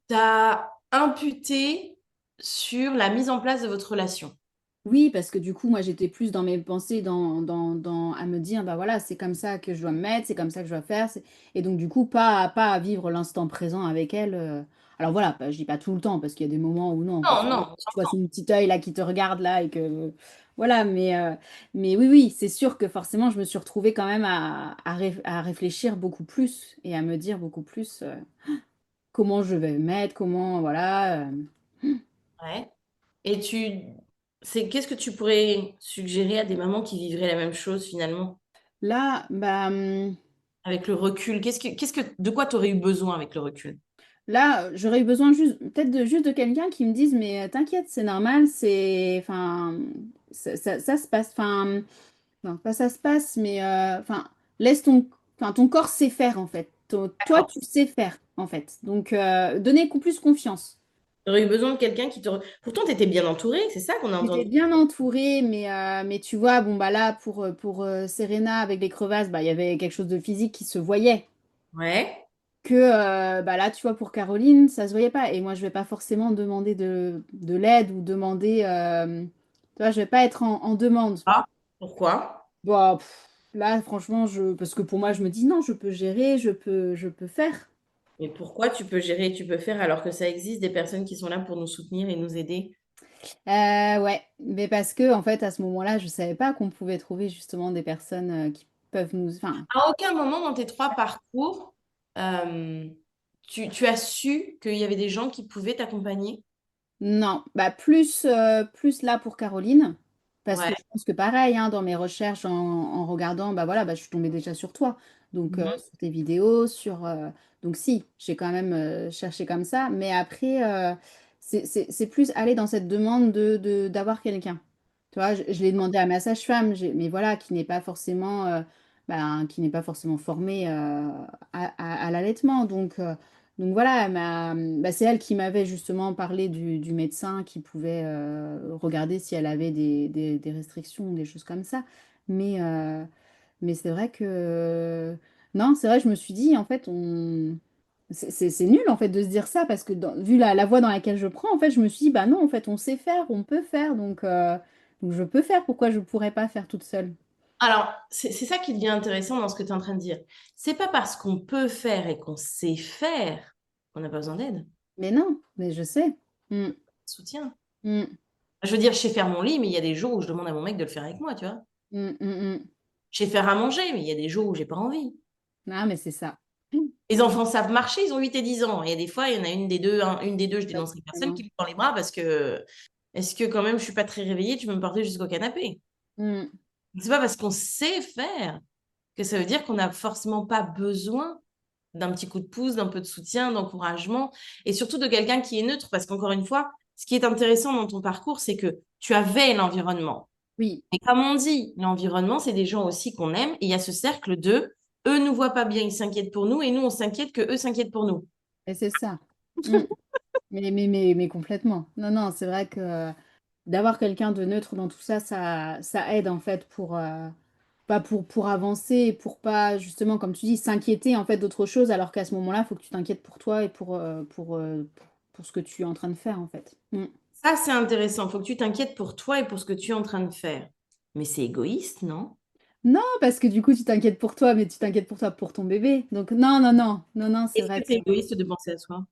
t'a imputé sur la mise en place de votre relation? oui, parce que du coup, moi, j'étais plus dans mes pensées, à me dire, bah voilà, c'est comme ça que je dois me mettre, c'est comme ça que je dois faire. Et donc, du coup, pas à vivre l'instant présent avec elle. Alors voilà, je dis pas tout le temps, parce qu'il y a des moments où non, Non, parfois, non, tu vois son petit œil là qui te regarde là et que. Voilà, mais oui, oui, c'est sûr que forcément, je me suis retrouvée quand même à réfléchir beaucoup plus et à me dire beaucoup plus comment je vais me mettre, comment, voilà. ouais. Et qu'est-ce que tu pourrais suggérer à des mamans qui vivraient la même chose finalement, Là, bah. avec le recul? De quoi tu aurais eu besoin avec le recul? Là, j'aurais eu besoin juste de quelqu'un qui me dise, mais t'inquiète, c'est normal, enfin, ça se passe, enfin, non, pas ça se passe, mais, enfin, laisse ton corps sait faire, en fait. Toi, D'accord. tu sais faire, en fait. Donc, donnez plus confiance. Tu aurais eu besoin de quelqu'un Pourtant, tu étais bien entourée, c'est ça qu'on a J'étais entendu. bien entourée, mais tu vois, bon, bah là, pour Serena, avec les crevasses, bah, il y avait quelque chose de physique qui se voyait. Ouais. Que bah là, tu vois, pour Caroline, ça se voyait pas. Et moi, je vais pas forcément demander de l'aide ou demander. Tu vois, je vais pas être en demande. Ah, pourquoi? Bon, là, franchement, parce que pour moi, je me dis non, je peux gérer, je peux faire. Mais pourquoi tu peux gérer et tu peux faire alors que ça existe des personnes qui sont là pour nous soutenir et nous aider? Ouais, mais parce que en fait, à ce moment-là, je savais pas qu'on pouvait trouver justement des personnes qui peuvent nous. Enfin, À aucun moment dans tes trois parcours, euh, tu as su qu'il y avait des gens qui pouvaient t'accompagner? non, bah plus là pour Caroline, parce que Ouais. je pense que pareil, hein, dans mes recherches en regardant, bah voilà, bah, je suis tombée déjà sur toi, donc Mhm. sur tes vidéos, donc si, j'ai quand même cherché comme ça, mais après, c'est plus aller dans cette demande d'avoir quelqu'un. Tu vois, je l'ai demandé à ma sage-femme, mais voilà, qui n'est pas forcément formée à l'allaitement, donc voilà, c'est elle qui m'avait justement parlé du médecin qui pouvait regarder si elle avait des restrictions, des choses comme ça. Mais, euh, mais c'est vrai que... Non, c'est vrai, je me suis dit, en fait, c'est nul en fait de se dire ça parce que vu la voie dans laquelle je prends, en fait, je me suis dit, bah non, en fait, on sait faire, on peut faire, donc je peux faire, pourquoi je pourrais pas faire toute seule? Alors, c'est ça qui devient intéressant dans ce que tu es en train de dire. C'est pas parce qu'on peut faire et qu'on sait faire qu'on n'a pas besoin d'aide, Mais non, mais je sais. Mm, soutien. mm, Je veux dire, je sais faire mon lit, mais il y a des jours où je demande à mon mec de le faire avec moi, tu vois. mm, mm, mm. Je sais faire à manger, mais il y a des jours où j'ai pas envie. Ah, mais c'est ça. Mm. Les enfants savent marcher, ils ont 8 et 10 ans. Et des fois, il y en a une des deux, je dénoncerai personne, Exactement. qui me prend les bras parce que est-ce que quand même je suis pas très réveillée, tu peux me porter jusqu'au canapé. Mm. C'est pas parce qu'on sait faire que ça veut dire qu'on n'a forcément pas besoin d'un petit coup de pouce, d'un peu de soutien, d'encouragement, et surtout de quelqu'un qui est neutre, parce qu'encore une fois, ce qui est intéressant dans ton parcours, c'est que tu avais l'environnement. Oui, Et comme on dit, l'environnement, c'est des gens aussi qu'on aime, et il y a ce cercle de eux nous voient pas bien, ils s'inquiètent pour nous, et nous, on s'inquiète que eux s'inquiètent pour nous. et c'est ça. Mm. Mais complètement. Non, non, c'est vrai que d'avoir quelqu'un de neutre dans tout ça, ça aide en fait pour avancer et pour pas, justement, comme tu dis, s'inquiéter en fait d'autre chose, alors qu'à ce moment-là, il faut que tu t'inquiètes pour toi et pour ce que tu es en train de faire en fait. Mm. Ça, c'est intéressant. Faut que tu t'inquiètes pour toi et pour ce que tu es en train de faire. Mais c'est égoïste, non? Non, parce que du coup, tu t'inquiètes pour toi, mais tu t'inquiètes pour toi, pour ton bébé. Donc non, non, non, non, non, c'est Est-ce vrai que que c'est égoïste de penser à soi?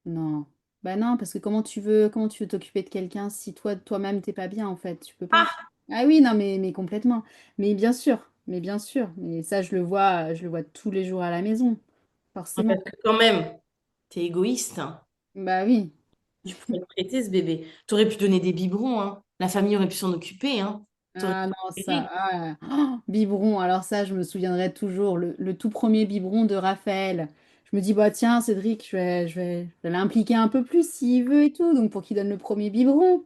non. Bah non, parce que comment tu veux t'occuper de quelqu'un si toi-même t'es pas bien en fait, tu peux pas. Ah, Ah oui, non, mais complètement. Mais bien sûr. Mais ça, je le vois tous les jours à la maison, forcément. parce que quand même, t'es égoïste, hein. Bah oui. Tu pourrais le prêter, ce bébé. Tu aurais pu donner des biberons, hein. La famille aurait pu s'en occuper, hein. T'aurais Ah non, ça. préféré. Ah, oh, biberon, alors ça, je me souviendrai toujours. Le tout premier biberon de Raphaël. Je me dis, bah tiens, Cédric, je vais l'impliquer un peu plus s'il veut et tout, donc pour qu'il donne le premier biberon.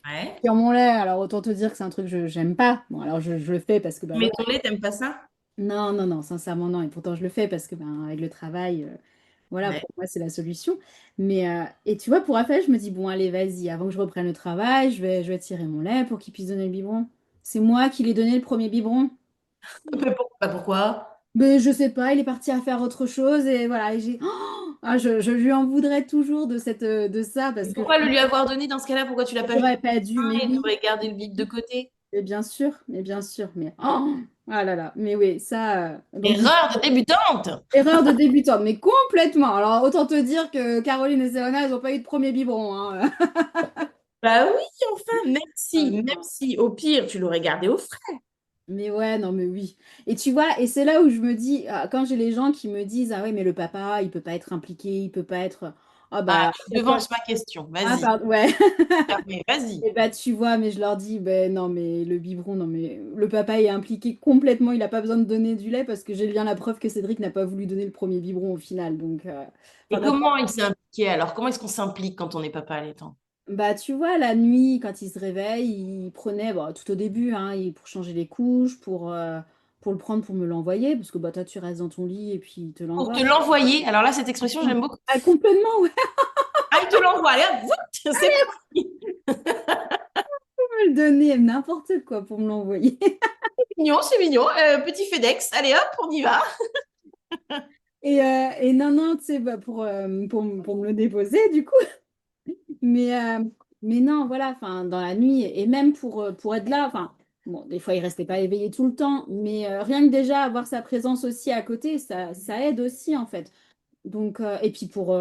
Ouais. Sur mon lait, alors autant te dire que c'est un truc que je j'aime pas. Bon, alors je le fais parce que, bah Mais voilà. ton lait, t'aimes pas ça? Non, non, non, sincèrement, non. Et pourtant, je le fais parce que, ben, avec le travail, voilà, Ouais. pour moi, c'est la solution. Mais, et tu vois, pour Raphaël, je me dis, bon, allez, vas-y, avant que je reprenne le travail, je vais tirer mon lait pour qu'il puisse donner le biberon. C'est moi qui lui ai donné le premier biberon. Mais pourquoi? Mais je sais pas, il est parti à faire autre chose et voilà, et j'ai. Oh ah, je lui en voudrais toujours de ça parce que Pourquoi le lui avoir donné dans ce cas-là? Pourquoi tu l'as pas juste j'aurais pas dû, mais et tu oui. aurais gardé le bib de côté? Mais bien sûr, mais oh, ah là là, mais oui, ça. Donc du Erreur de débutante! erreur de débutante, mais complètement. Alors, autant te dire que Caroline et Serena, elles n'ont pas eu de premier biberon, hein. Bah oui, enfin, Ah même non. si, au pire, tu l'aurais gardé au frais. Mais ouais, non, mais oui. Et tu vois, et c'est là où je me dis, quand j'ai les gens qui me disent, ah ouais, mais le papa, il peut pas être impliqué, il peut pas être. Ah Ah, bah, tu pourquoi? devances ma question. Ah, Vas-y. pardon, ouais. Mais vas-y. Et bah, tu vois, mais je leur dis, ben non, mais le biberon, non, mais le papa est impliqué complètement, il a pas besoin de donner du lait parce que j'ai bien la preuve que Cédric n'a pas voulu donner le premier biberon au final. Donc, Et enfin, comment il s'est impliqué alors? Comment est-ce qu'on s'implique quand on n'est pas allaitant? bah, tu vois, la nuit, quand il se réveille, il prenait, bon, tout au début, hein, pour changer les couches, pour le prendre, pour me l'envoyer, parce que bah, toi, tu restes dans ton lit et puis il te Pour te l'envoie. l'envoyer. Alors là, cette expression, j'aime beaucoup. Ah, complètement, ouais, Ah, il te l'envoie. Allez, hop, voûte, c'est parti. me le donner, n'importe quoi pour me l'envoyer. Mignon, c'est mignon. Petit FedEx. Allez, hop, on y va. Et non, non, tu sais, bah, pour me le déposer, du coup. Mais, euh, mais non, voilà, enfin, dans la nuit, et même pour être là, enfin, bon, des fois, il restait pas éveillé tout le temps, mais rien que déjà avoir sa présence aussi à côté, ça aide aussi, en fait. Donc, et puis pour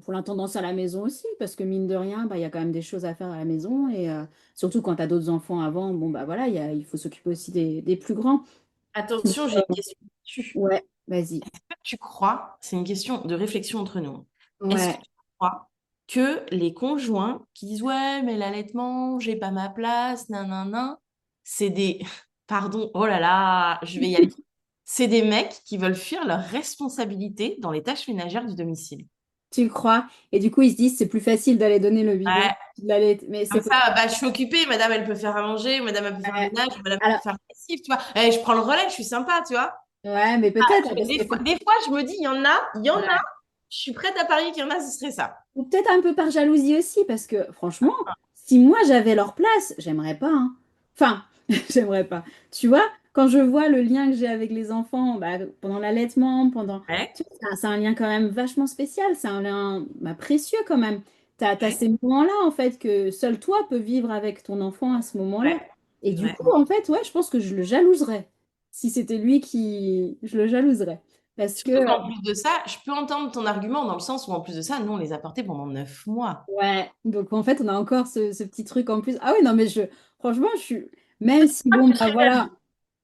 l'intendance à la maison aussi, parce que mine de rien, bah, il y a quand même des choses à faire à la maison, et surtout quand tu as d'autres enfants avant, bon, bah voilà, il faut s'occuper aussi des plus grands. Donc, Attention, j'ai une question. ouais, vas-y. Tu crois, c'est une question de réflexion entre nous. Est-ce que Ouais. tu crois que les conjoints qui disent ouais, mais l'allaitement, j'ai pas ma place, nan, c'est des, pardon, oh là là, je vais y aller. C'est des mecs qui veulent fuir leurs responsabilités dans les tâches ménagères du domicile. Tu le crois? Et du coup, ils se disent, c'est plus facile d'aller donner le biberon, Ouais, mais comme c'est ça, bah, je suis occupée, madame, elle peut faire à manger, madame, elle peut faire le ouais. ménage, madame, elle peut Alors, faire la lessive, tu vois. Eh, je prends le relais, je suis sympa, tu vois. ouais, mais peut-être, parce que Des fois, je me dis, il y en a, ouais. je suis prête à parier qu'il y en a, ce serait ça. Ou peut-être un peu par jalousie aussi, parce que franchement, si moi j'avais leur place, j'aimerais pas, hein. Enfin, j'aimerais pas. Tu vois, quand je vois le lien que j'ai avec les enfants, bah, pendant l'allaitement, Ouais, tu vois, c'est un lien quand même vachement spécial, c'est un lien bah, précieux quand même. T'as ouais, ces moments-là, en fait, que seul toi peux vivre avec ton enfant à ce moment-là. ouais, Et c'est du vrai. coup, en fait, ouais, je pense que je le jalouserais. si c'était lui qui... Je le jalouserais. Parce que, Surtout qu'en plus de ça, je peux entendre ton argument dans le sens où en plus de ça, nous, on les a portés pendant 9 mois. ouais, donc en fait, on a encore ce petit truc en plus. Ah oui, non, mais franchement, je suis... Même si, bon, bah voilà,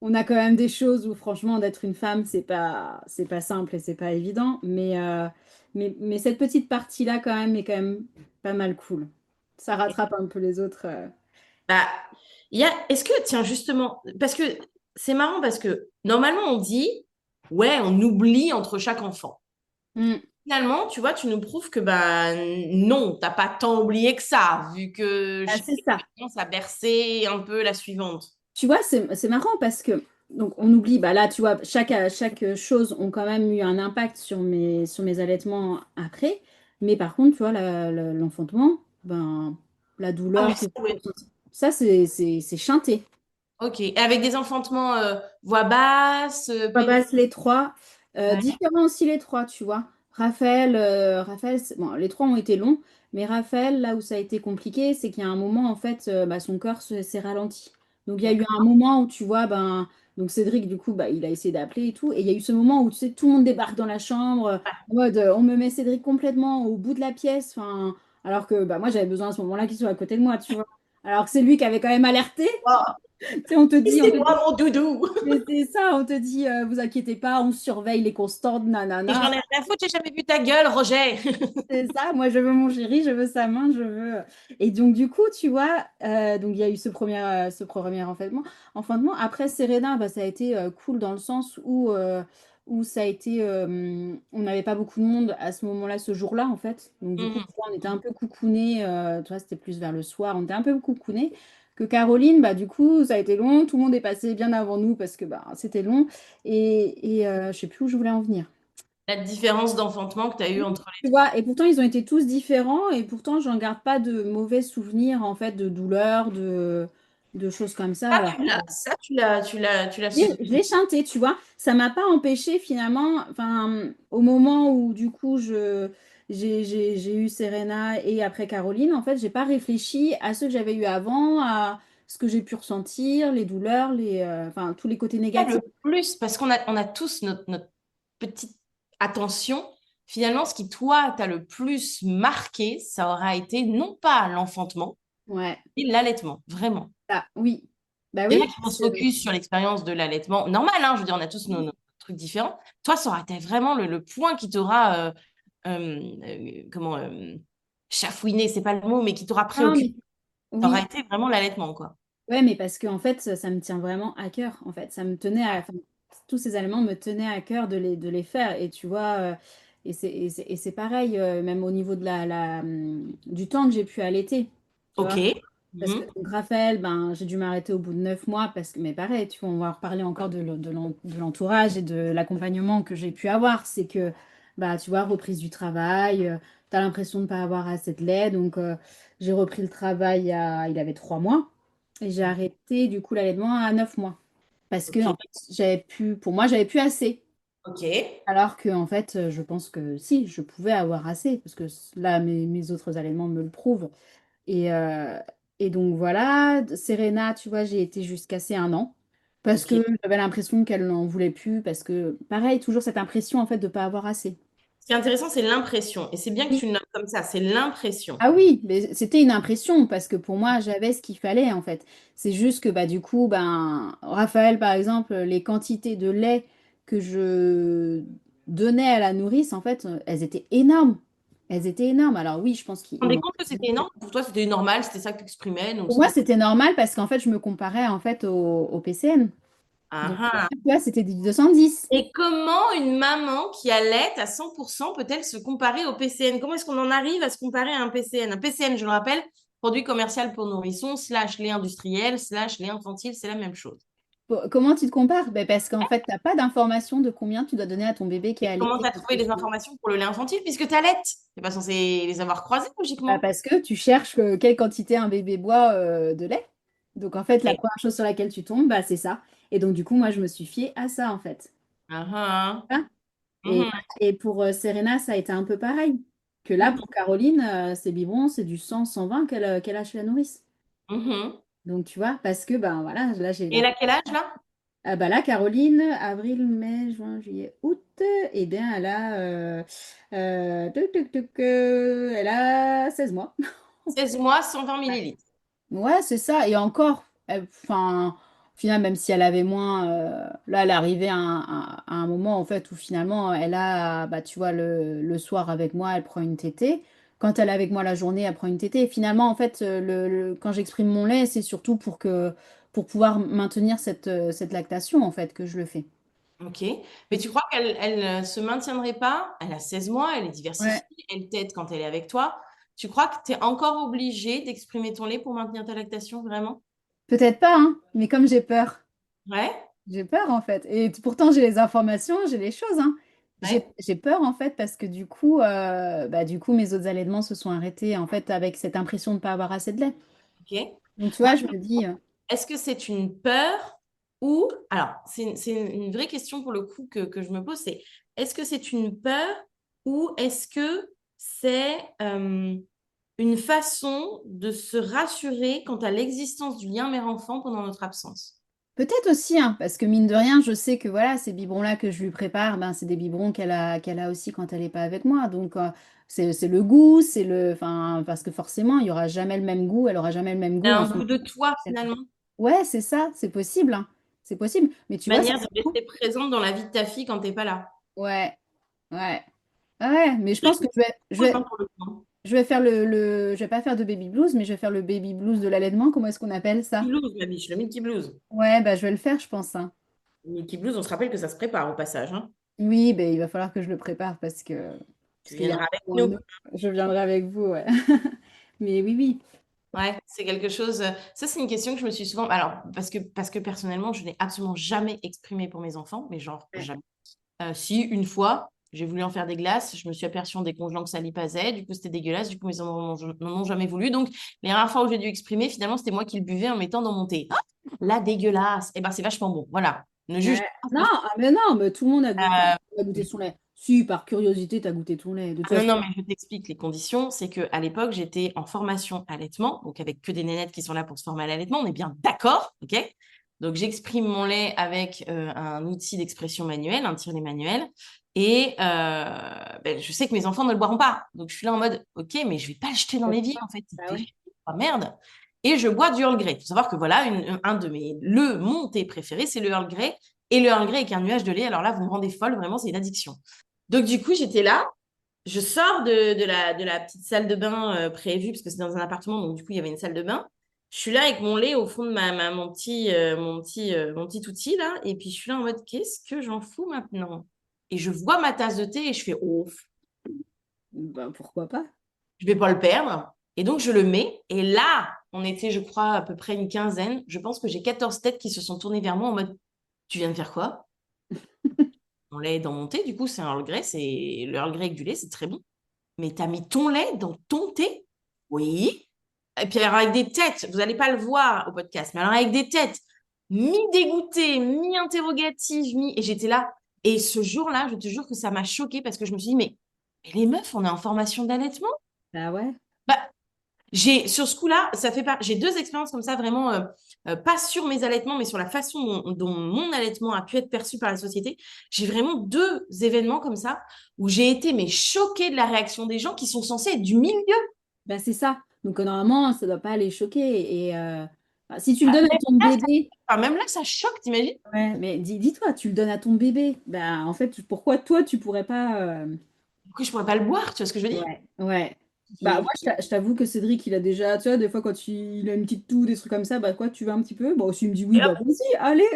on a quand même des choses où, franchement, d'être une femme, c'est pas simple et c'est pas évident. Mais cette petite partie-là, quand même, est quand même pas mal cool. Ça rattrape un peu les autres. Bah, est-ce que, tiens, justement, parce que c'est marrant parce que normalement on dit, ouais, on oublie entre chaque enfant. Hmm. Finalement, tu vois, tu nous prouves que bah non, t'as pas tant oublié que ça, vu que Ah, chaque c'est ça. expérience a bercé un peu la suivante. Tu vois, c'est marrant parce que donc on oublie, bah là, tu vois, chaque chose ont quand même eu un impact sur mes allaitements après. Mais par contre, tu vois, l'enfantement, ben, la Ah oui, douleur que ça, oui. ça, c'est chanté. Ok. Et avec des enfantements voix basse, Pas péri. basse les trois. Ouais. Différents aussi les trois, tu vois. Raphaël, bon, les trois ont été longs, mais Raphaël, là où ça a été compliqué, c'est qu'il y a un moment, en fait, bah, son cœur s'est ralenti. Donc il y a eu un D'accord. moment où, tu vois, ben, donc Cédric, du coup, bah, il a essayé d'appeler et tout. Et il y a eu ce moment où, tu sais, tout le monde débarque dans la chambre, en mode, on me met Cédric complètement au bout de la pièce, enfin, alors que bah, moi, j'avais besoin à ce moment-là qu'il soit à côté de moi, tu vois. Alors que c'est lui qui avait quand même alerté. Oh, Tu sais, on c'est te dit, moi mon doudou. mais c'est ça, on te dit, vous inquiétez pas, on surveille les constantes, Et nanana. j'en ai rien à foutre, j'ai jamais vu ta gueule, Roger. C'est ça, moi je veux mon chéri, je veux sa main, je veux. Et donc du coup, tu vois, donc il y a eu ce premier enfantement. Enfantement. Après Serena, bah, ça a été cool dans le sens où ça a été, on n'avait pas beaucoup de monde à ce moment-là, ce jour-là en fait. Donc du coup, Mhm. tu vois, on était un peu coucounés, tu vois, c'était plus vers le soir, on était un peu coucounés. Que Caroline, bah du coup, ça a été long, tout le monde est passé bien avant nous parce que bah, c'était long. Je sais plus où je voulais en venir. La différence d'enfantement que tu as eu entre les Tu trois. vois, et pourtant ils ont été tous différents et pourtant j'en garde pas de mauvais souvenirs en fait de douleurs, de choses comme ça. Ah, Alors tu l'as su. je l'ai chanté, tu vois, ça m'a pas empêché finalement, enfin au moment où du coup j'ai eu Serena et après Caroline, en fait j'ai pas réfléchi à ceux que j'avais eu avant, à ce que j'ai pu ressentir, les douleurs, enfin tous les côtés Le négatifs. plus, parce qu'on a tous notre petite attention. Finalement, ce qui, toi, t'a le plus marqué, ça aura été non pas l'enfantement, Ouais, mais l'allaitement, vraiment. ah, oui, bah Il y en oui, a qui vont se focus sur l'expérience de l'allaitement. Normal, hein, je veux dire, on a tous nos trucs différents. Toi, ça aura été vraiment le point qui t'aura, comment, chafouiné, c'est pas le mot, mais qui t'aura non préoccupé. mais Ça aura oui. été vraiment l'allaitement, quoi. Ouais, mais parce que en fait, ça me tient vraiment à cœur. En fait, ça me tenait à, enfin, tous ces éléments me tenaient à cœur de les faire. Et tu vois, et c'est pareil, même au niveau de du temps que j'ai pu allaiter. Tu Ok. vois, parce que Mhm. donc, Raphaël, ben, j'ai dû m'arrêter au bout de 9 mois parce que, mais pareil, tu vois, on va reparler encore de l'entourage et de l'accompagnement que j'ai pu avoir. C'est que, bah, tu vois, reprise du travail, tu as l'impression de ne pas avoir assez de lait. Donc, j'ai repris le travail il avait 3 mois. Et j'ai arrêté du coup l'allaitement à 9 mois. Parce que Ok. en fait, pour moi, j'avais plus assez. Ok. Alors que en fait, je pense que si, je pouvais avoir assez. Parce que là, mes autres allaitements me le prouvent. Et, euh, et donc voilà, Serena, tu vois, j'ai été jusqu'à ces 1 an. Parce Ok. que j'avais l'impression qu'elle n'en voulait plus. Parce que, pareil, toujours cette impression en fait de ne pas avoir assez. Ce qui est intéressant, c'est l'impression. Et c'est bien que tu le notes comme ça, c'est l'impression. Ah oui, mais c'était une impression parce que pour moi, j'avais ce qu'il fallait en fait. C'est juste que bah du coup, ben Raphaël par exemple, les quantités de lait que je donnais à la nourrice, en fait, elles étaient énormes. Elles étaient énormes. Alors oui, je pense Tu te qu'il rendais manque. compte que c'était énorme? Pour toi, c'était normal, c'était ça que tu exprimais, donc Pour moi, c'était... c'était normal parce qu'en fait, je me comparais en fait au PCN. Ah, Donc ah. tu vois, c'était du 210. Et comment une maman qui allait à 100% peut-elle se comparer au PCN? Comment est-ce qu'on en arrive à se comparer à un PCN? Un PCN, je le rappelle, produit commercial pour nourrissons, slash lait industriel, slash lait infantile, c'est la même chose. Comment tu te compares? Ben, parce qu'en fait, tu n'as pas d'information de combien tu dois donner à ton bébé qui est Et comment allaité. tu as trouvé les informations pour le lait infantile puisque tu allaites? Tu n'es pas censé les avoir croisées, Bah, logiquement. parce que tu cherches quelle quantité un bébé boit de lait. Donc en fait, la Ok. première chose sur laquelle tu tombes, bah, c'est ça. Et donc du coup, moi, je me suis fiée à ça en fait. Ah, ah. Hein. Et, Mhm. et pour Serena, ça a été un peu pareil. Que là, Mhm. pour Caroline, c'est biberon, c'est du 100, 120 qu'elle a chez la nourrice. Mhm. Donc tu vois, parce que ben voilà, là j'ai Et elle la... a quel âge là? Ah bah là, Caroline, avril, mai, juin, juillet, août, eh bien, elle a, elle a 16 mois. 16 mois, 120 millilitres. Ouais, c'est ça. Et encore, enfin, au final, même si elle avait moins, là, elle est arrivée à un moment, en fait, où finalement, elle a, bah, tu vois, le soir avec moi, elle prend une tétée. Quand elle est avec moi la journée, elle prend une tétée. Et finalement, en fait, quand j'exprime mon lait, c'est surtout pour pouvoir maintenir cette lactation, en fait, que je le fais. Ok. Mais tu crois qu'elle se maintiendrait pas? Elle a 16 mois, elle est Ouais. diversifiée, elle tète quand elle est avec toi. Tu crois que tu es encore obligé d'exprimer ton lait pour maintenir ta lactation, vraiment? Peut-être pas, hein, mais comme Ouais? j'ai peur en fait. Et pourtant, j'ai les informations, j'ai les choses, hein. Ouais. J'ai peur en fait parce que du coup, mes autres allaitements se sont arrêtés en fait avec cette impression de ne pas avoir assez de lait. Ok. Donc, tu Moi, vois, je me dis, est-ce que c'est une peur ou... Alors, c'est une vraie question pour le coup que je me pose, c'est est-ce que c'est une peur ou est-ce que c'est une façon de se rassurer quant à l'existence du lien mère-enfant pendant notre absence? peut-être aussi, hein, parce que mine de rien, je sais que voilà, ces biberons-là que je lui prépare, ben, c'est des biberons qu'elle a aussi quand elle n'est pas avec moi. Donc, c'est le goût, enfin, parce que forcément, il y aura jamais le même goût, elle aura jamais le même C'est goût un ensemble. goût de toi, finalement. Ouais, c'est ça, c'est possible, hein. C'est possible. Mais tu vois, ça Manière se de trouve. rester présente dans la vie de ta fille quand t'es pas là. Ouais, ouais. Ah ouais, mais je C'est pense que cause, hein, pour le coup, hein. je vais faire je vais pas faire de baby blues, mais je vais faire le baby blues de l'allaitement. Comment est-ce qu'on appelle ça? Blues, ma biche, le Milky Blues. Ouais, bah je vais le faire, je pense, hein. Le Milky Blues, on se rappelle que ça se prépare au passage, hein. Oui, ben il va falloir que je le prépare Tu parce qu'il y a un viendras avec moment ou un nous. autre, je viendrai avec vous, ouais. Mais oui, oui. Ouais, c'est quelque chose. Ça, c'est une question que je me suis souvent. Alors, parce que personnellement, je n'ai absolument jamais exprimé pour mes enfants, mais genre Ouais. jamais. Si, une fois, j'ai voulu en faire des glaces, je me suis aperçue en décongelant que ça lipasait, du coup, c'était dégueulasse, du coup, mes enfants n'en ont jamais voulu. Donc, les rares fois où j'ai dû exprimer, finalement, c'était moi qui le buvais en mettant dans mon thé. Ah, la dégueulasse! Eh ben, c'est vachement bon. Voilà. Ne juge Ouais. pas, Non, ah, mais non, mais tout le monde franchement. a goûté son lait. Si, par curiosité, tu as goûté ton lait. De toute Ah non, façon, non, mais je t'explique les conditions. C'est qu'à l'époque, j'étais en formation allaitement, donc avec que des nénettes qui sont là pour se former à l'allaitement. On est bien d'accord, ok? Donc, j'exprime mon lait avec un outil d'expression manuelle, un tire-lait manuel. Et ben, je sais que mes enfants ne le boiront pas. Donc, je suis là en mode, ok, mais je vais pas le jeter dans l'évier, en fait. bah C'était ouais. pas merde. Et je bois du Earl Grey. Il faut savoir que voilà, un de mon thé préféré, c'est le Earl Grey. Et le Earl Grey avec un nuage de lait, alors là, vous me rendez folle, vraiment, c'est une addiction. Donc, du coup, j'étais là. Je sors de la petite salle de bain prévue, parce que c'est dans un appartement, donc du coup, il y avait une salle de bain. Je suis là avec mon lait au fond de mon petit outil, là. Et puis, je suis là en mode, qu'est-ce que j'en fous maintenant? Et je vois ma tasse de thé et je fais, oh, Bah, pourquoi pas? je vais pas le perdre. Et donc, je le mets. Et là, on était, je crois, à peu près une quinzaine. Je pense que j'ai 14 têtes qui se sont tournées vers moi en mode, tu viens de faire quoi? Mon lait est dans mon thé, du coup, c'est un Earl Grey, c'est le Earl Grey avec du lait, c'est très bon. Mais t'as mis ton lait dans ton thé? Oui. Et puis alors avec des têtes, vous n'allez pas le voir au podcast, mais alors avec des têtes mi-dégoûtées, mi-interrogatives, mi... Et j'étais là. Et ce jour-là, je te jure que ça m'a choquée parce que je me suis dit, mais les meufs, on est en formation d'allaitement? Bah ouais. Bah, sur ce coup-là, j'ai deux expériences comme ça, vraiment, pas sur mes allaitements, mais sur la façon dont mon allaitement a pu être perçu par la société. J'ai vraiment deux événements comme ça où j'ai été mais choquée de la réaction des gens qui sont censés être du milieu. Bah c'est ça. Donc normalement, ça doit pas les choquer. Et bah, si tu le Ah, donnes à ton bébé, même là, ça choque, t'imagines? ouais, mais dis-toi, tu le donnes à ton bébé. Bah en fait, pourquoi toi tu pourrais pas Du coup, je pourrais pas le boire, tu vois ce que je veux dire? Ouais, ouais. Bah moi Et- je t'avoue que Cédric il a déjà, tu vois, des fois quand il a une petite toux, des trucs comme ça, bah quoi, tu vas un petit peu. Bon, s'il me dit oui, et hop, bah vas-y, allez,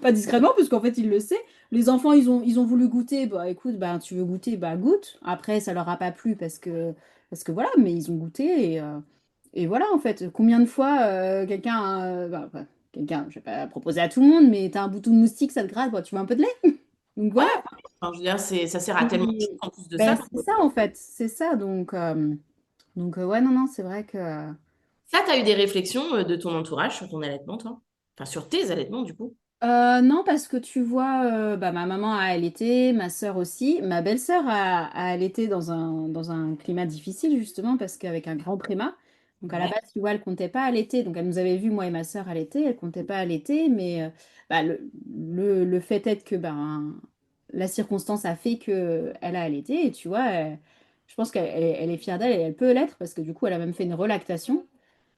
pas discrètement, parce qu'en fait il le sait. Les enfants ils ont voulu goûter, bah écoute, bah tu veux goûter, bah goûte. Après ça leur a pas plu parce que voilà, mais ils ont goûté et voilà en fait. Combien de fois quelqu'un, je vais pas proposer à tout le monde, mais t'as un bouton de moustique, ça te gratte, bah, tu veux un peu de lait? Donc ouais, voilà. enfin, je veux dire, ça sert à tellement de choses en plus de Ben, ça. c'est ça en fait, c'est ça. Ouais, non, non, c'est vrai que. Ça, tu as eu des réflexions de ton entourage sur ton allaitement, toi? Enfin, sur tes allaitements, du coup. Non, parce que tu vois, bah, ma maman a allaité, ma sœur aussi. Ma belle-sœur a allaité dans un climat difficile, justement, parce qu'avec un grand préma. Donc à la Ouais. base, tu vois, elle comptait pas allaiter. Donc elle nous avait vu, moi et ma sœur, allaiter. Elle comptait pas allaiter, mais bah, le fait est que ben, la circonstance a fait qu'elle a allaité. Et tu vois, je pense elle est fière d'elle et elle peut l'être parce que du coup, elle a même fait une relactation.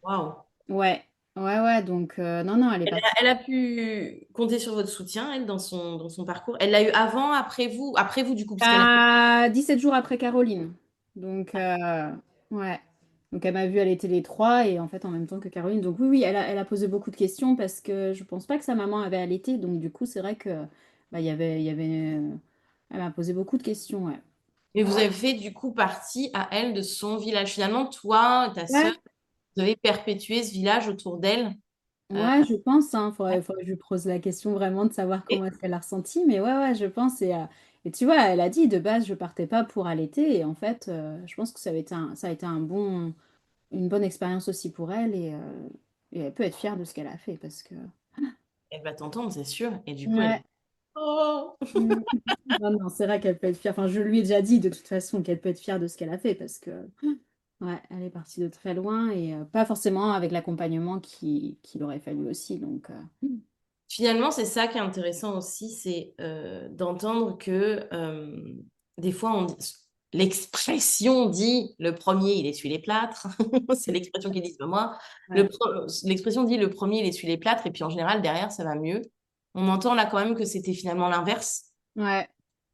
Waouh. Ouais, ouais. Donc non, non, elle est partie. Elle a pu compter sur votre soutien, elle, dans son parcours. Elle l'a eu avant, après vous, du coup, parce qu'elle a... À 17 jours après Caroline. Donc, ouais. Donc, elle m'a vu allaiter les trois et en fait en même temps que Caroline. Donc, oui, elle a posé beaucoup de questions parce que je pense pas que sa maman avait allaité. Donc, du coup, c'est vrai que bah, elle m'a posé beaucoup de questions, ouais. Mais vous avez fait, du coup, partie à elle de son village. Finalement, toi, ta sœur, Ouais, vous avez perpétué ce village autour d'elle. Euh, ouais, je pense. Hein, ouais. faudrait que je lui pose la question vraiment de savoir comment est-ce qu'elle a ressenti. Mais ouais, je pense. Et tu vois, elle a dit de base, je partais pas pour allaiter. Et en fait, je pense que ça a été une bonne expérience aussi pour elle et elle peut être fière de ce qu'elle a fait parce que... Elle va t'entendre, c'est sûr. Et du coup, elle Ouais. est... Oh! Mm. Non, non, c'est vrai qu'elle peut être fière. Enfin, je lui ai déjà dit de toute façon qu'elle peut être fière de ce qu'elle a fait parce que ouais, elle est partie de très loin et pas forcément avec l'accompagnement qu'il aurait fallu aussi. Donc, Finalement, c'est ça qui est intéressant aussi, c'est d'entendre que des fois, l'expression dit le premier, il essuie les plâtres. C'est l'expression qu'ils disent, pas moi. ouais. L'expression dit le premier, il essuie les plâtres, et puis en général, derrière, ça va mieux. On entend là quand même que c'était finalement l'inverse. Ouais.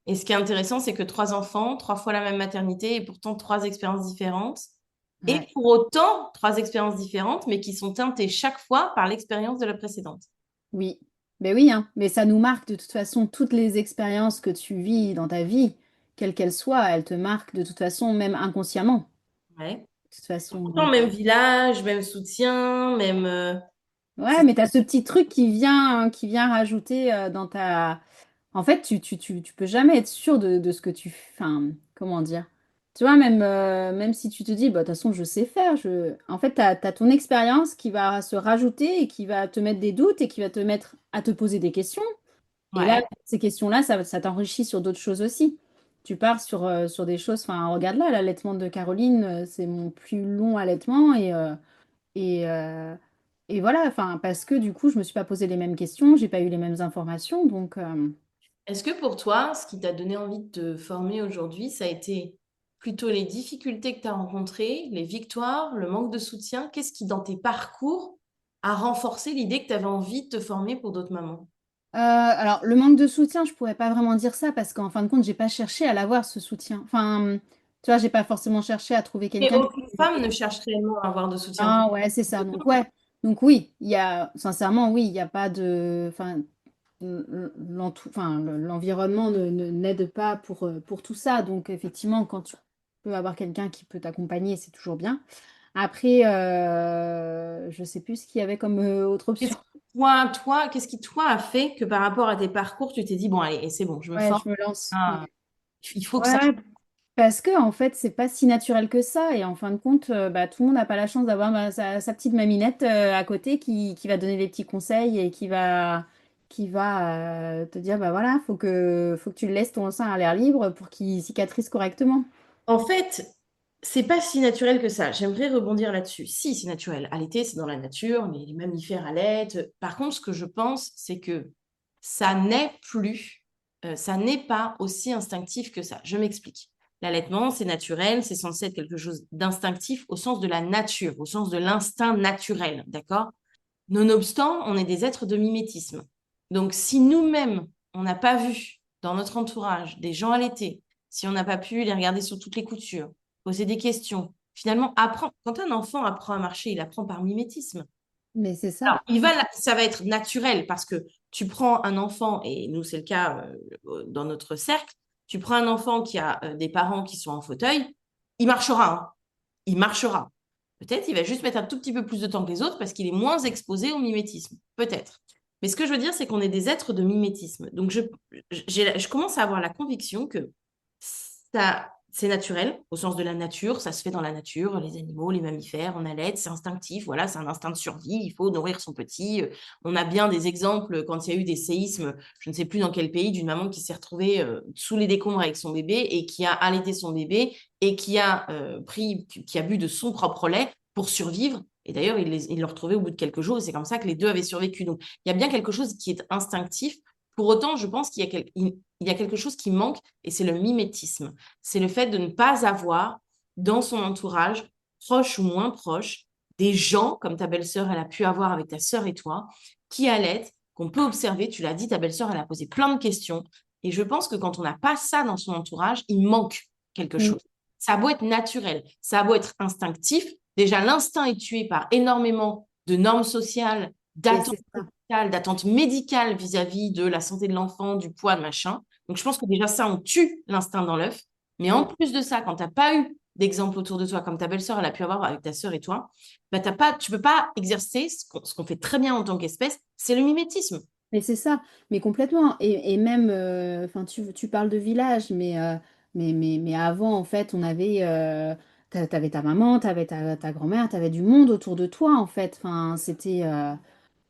Et ce qui est intéressant, c'est que trois enfants, trois fois la même maternité, et pourtant trois expériences différentes. Et Ouais. pour autant, trois expériences différentes, mais qui sont teintées chaque fois par l'expérience de la précédente. Oui. Mais oui, hein. Mais ça nous marque de toute façon toutes les expériences que tu vis dans ta vie, quelles qu'elles soient, elles te marquent de toute façon, même inconsciemment. Ouais. De toute façon. Pourtant, Donc, même village, même soutien, même. ouais, C'est mais tu as ce petit truc qui vient rajouter dans ta... En fait, tu peux jamais être sûr de ce que tu... Enfin, comment dire? Tu vois, même si tu te dis, bah, de toute façon, je sais faire, en fait, tu as ton expérience qui va se rajouter et qui va te mettre des doutes et qui va te mettre à te poser des questions. Et là, ouais. ces questions-là, ça t'enrichit sur d'autres choses aussi. Tu pars sur des choses... Enfin, regarde là, l'allaitement de Caroline, c'est mon plus long allaitement et, euh, et voilà, enfin, parce que du coup, je me suis pas posé les mêmes questions, j'ai pas eu les mêmes informations, donc Est-ce que pour toi, ce qui t'a donné envie de te former aujourd'hui, ça a été plutôt les difficultés que tu as rencontrées, les victoires, le manque de soutien? Qu'est-ce qui, dans tes parcours, a renforcé l'idée que tu avais envie de te former pour d'autres mamans? alors le manque de soutien, je pourrais pas vraiment dire ça parce qu'en fin de compte, j'ai pas cherché à l'avoir ce soutien. Enfin, tu vois, j'ai pas forcément cherché à trouver Mais quelqu'un qui aucune femme ne cherche réellement à avoir de soutien. Ah ouais, c'est ça. Donc ouais. Donc oui, il y a sincèrement oui, il n'y a pas de enfin l'environnement n'aide pas pour tout ça. Donc effectivement, quand tu peux avoir quelqu'un qui peut t'accompagner, c'est toujours bien. Après, je sais plus ce qu'il y avait comme autre option. Qu'est-ce qui, toi, a fait que par rapport à tes parcours, tu t'es dit, bon, allez, c'est bon, je me Ouais, forme. je me lance. Ouais. Ah, il faut que ça. Ouais, parce que en fait, c'est pas si naturel que ça. Et en fin de compte, bah, tout le monde n'a pas la chance d'avoir bah, sa petite maminette à côté qui va donner des petits conseils et qui va te dire, bah voilà, faut que tu le laisses ton sein à l'air libre pour qu'il cicatrise correctement. En fait, c'est pas si naturel que ça. J'aimerais rebondir là-dessus. Si, c'est naturel. Allaiter, c'est dans la nature, mais les mammifères allaitent. Par contre, ce que je pense, c'est que ça n'est plus, ça n'est pas aussi instinctif que ça. Je m'explique. L'allaitement, c'est naturel, c'est censé être quelque chose d'instinctif au sens de la nature, au sens de l'instinct naturel, d'accord? Nonobstant, on est des êtres de mimétisme. Donc, si nous-mêmes, on n'a pas vu dans notre entourage des gens allaités, si on n'a pas pu les regarder sur toutes les coutures, poser des questions, finalement, apprendre. Quand un enfant apprend à marcher, il apprend par mimétisme. Mais c'est ça. Alors, ça va être naturel parce que tu prends un enfant, et nous, c'est le cas dans notre cercle, tu prends un enfant qui a des parents qui sont en fauteuil, il marchera, hein. Il marchera. Peut-être il va juste mettre un tout petit peu plus de temps que les autres parce qu'il est moins exposé au mimétisme. Peut-être. Mais ce que je veux dire, c'est qu'on est des êtres de mimétisme. Donc, je commence à avoir la conviction que ça, c'est naturel, au sens de la nature, ça se fait dans la nature, les animaux, les mammifères, on allait, c'est instinctif, voilà, c'est un instinct de survie, il faut nourrir son petit. On a bien des exemples quand il y a eu des séismes, je ne sais plus dans quel pays, d'une maman qui s'est retrouvée sous les décombres avec son bébé et qui a allaité son bébé et qui a bu de son propre lait pour survivre. Et d'ailleurs, il le retrouvait au bout de quelques jours et c'est comme ça que les deux avaient survécu. Donc, il y a bien quelque chose qui est instinctif. Pour autant, je pense qu'il y a quelque chose qui manque et c'est le mimétisme. C'est le fait de ne pas avoir dans son entourage, proche ou moins proche, des gens, comme ta belle-sœur, elle a pu avoir avec ta sœur et toi, qui allaitent, qu'on peut observer. Tu l'as dit, ta belle-sœur, elle a posé plein de questions. Et je pense que quand on n'a pas ça dans son entourage, il manque quelque Mm. chose. Ça a beau être naturel, ça a beau être instinctif. Déjà, l'instinct est tué par énormément de normes sociales, Et d'attentes c'est ça. sociales, d'attentes médicales vis-à-vis de la santé de l'enfant, du poids, de machin. Donc, je pense que déjà, ça, on tue l'instinct dans l'œuf. Mais en Mm. plus de ça, quand tu n'as pas eu d'exemple autour de toi, comme ta belle-sœur, elle a pu avoir avec ta sœur et toi, bah, tu peux pas exercer ce qu'on fait très bien en tant qu'espèce, c'est le mimétisme. Mais c'est ça, mais complètement. Et même, enfin, tu parles de village, mais avant, en fait, on avait, t'avais ta maman, t'avais ta grand-mère, t'avais du monde autour de toi, en fait. Enfin, c'était,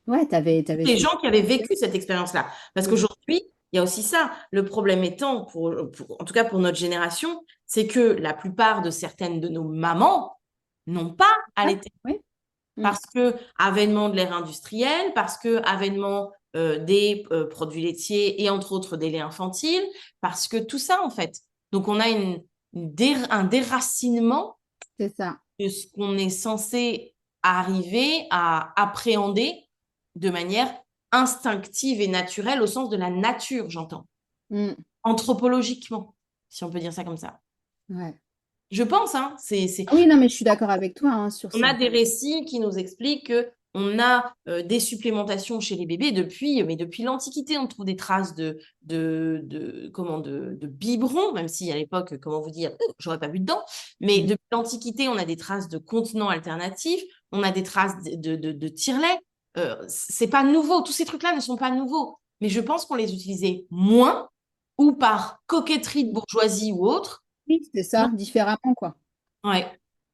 ouais, t'avais Les ce... gens qui avaient vécu cette expérience-là. Parce Mm. qu'aujourd'hui, il y a aussi ça. Le problème étant, en tout cas pour notre génération, c'est que la plupart de certaines de nos mamans n'ont pas Ouais, allaité. oui. Mm. Parce que avènement de l'ère industrielle, parce que avènement des produits laitiers et entre autres des laits infantiles, parce que tout ça en fait. Donc on a un déracinement C'est ça. de ce qu'on est censé arriver à appréhender de manière instinctive et naturelle au sens de la nature, j'entends. Mm. Anthropologiquement, si on peut dire ça comme ça. Ouais. Je pense, hein, Ah oui, non, mais je suis d'accord avec toi, hein, sur on a ça. des récits qui nous expliquent que on a des supplémentations chez les bébés mais depuis l'Antiquité, on trouve des traces de biberons, même si à l'époque, comment vous dire, j'aurais pas vu dedans, mais Mm. depuis l'Antiquité, on a des traces de contenants alternatifs, on a des traces de tire-lait. C'est pas nouveau, tous ces trucs-là ne sont pas nouveaux, mais je pense qu'on les utilisait moins ou par coquetterie de bourgeoisie ou autre. Oui, c'est ça, différemment, quoi. Ouais,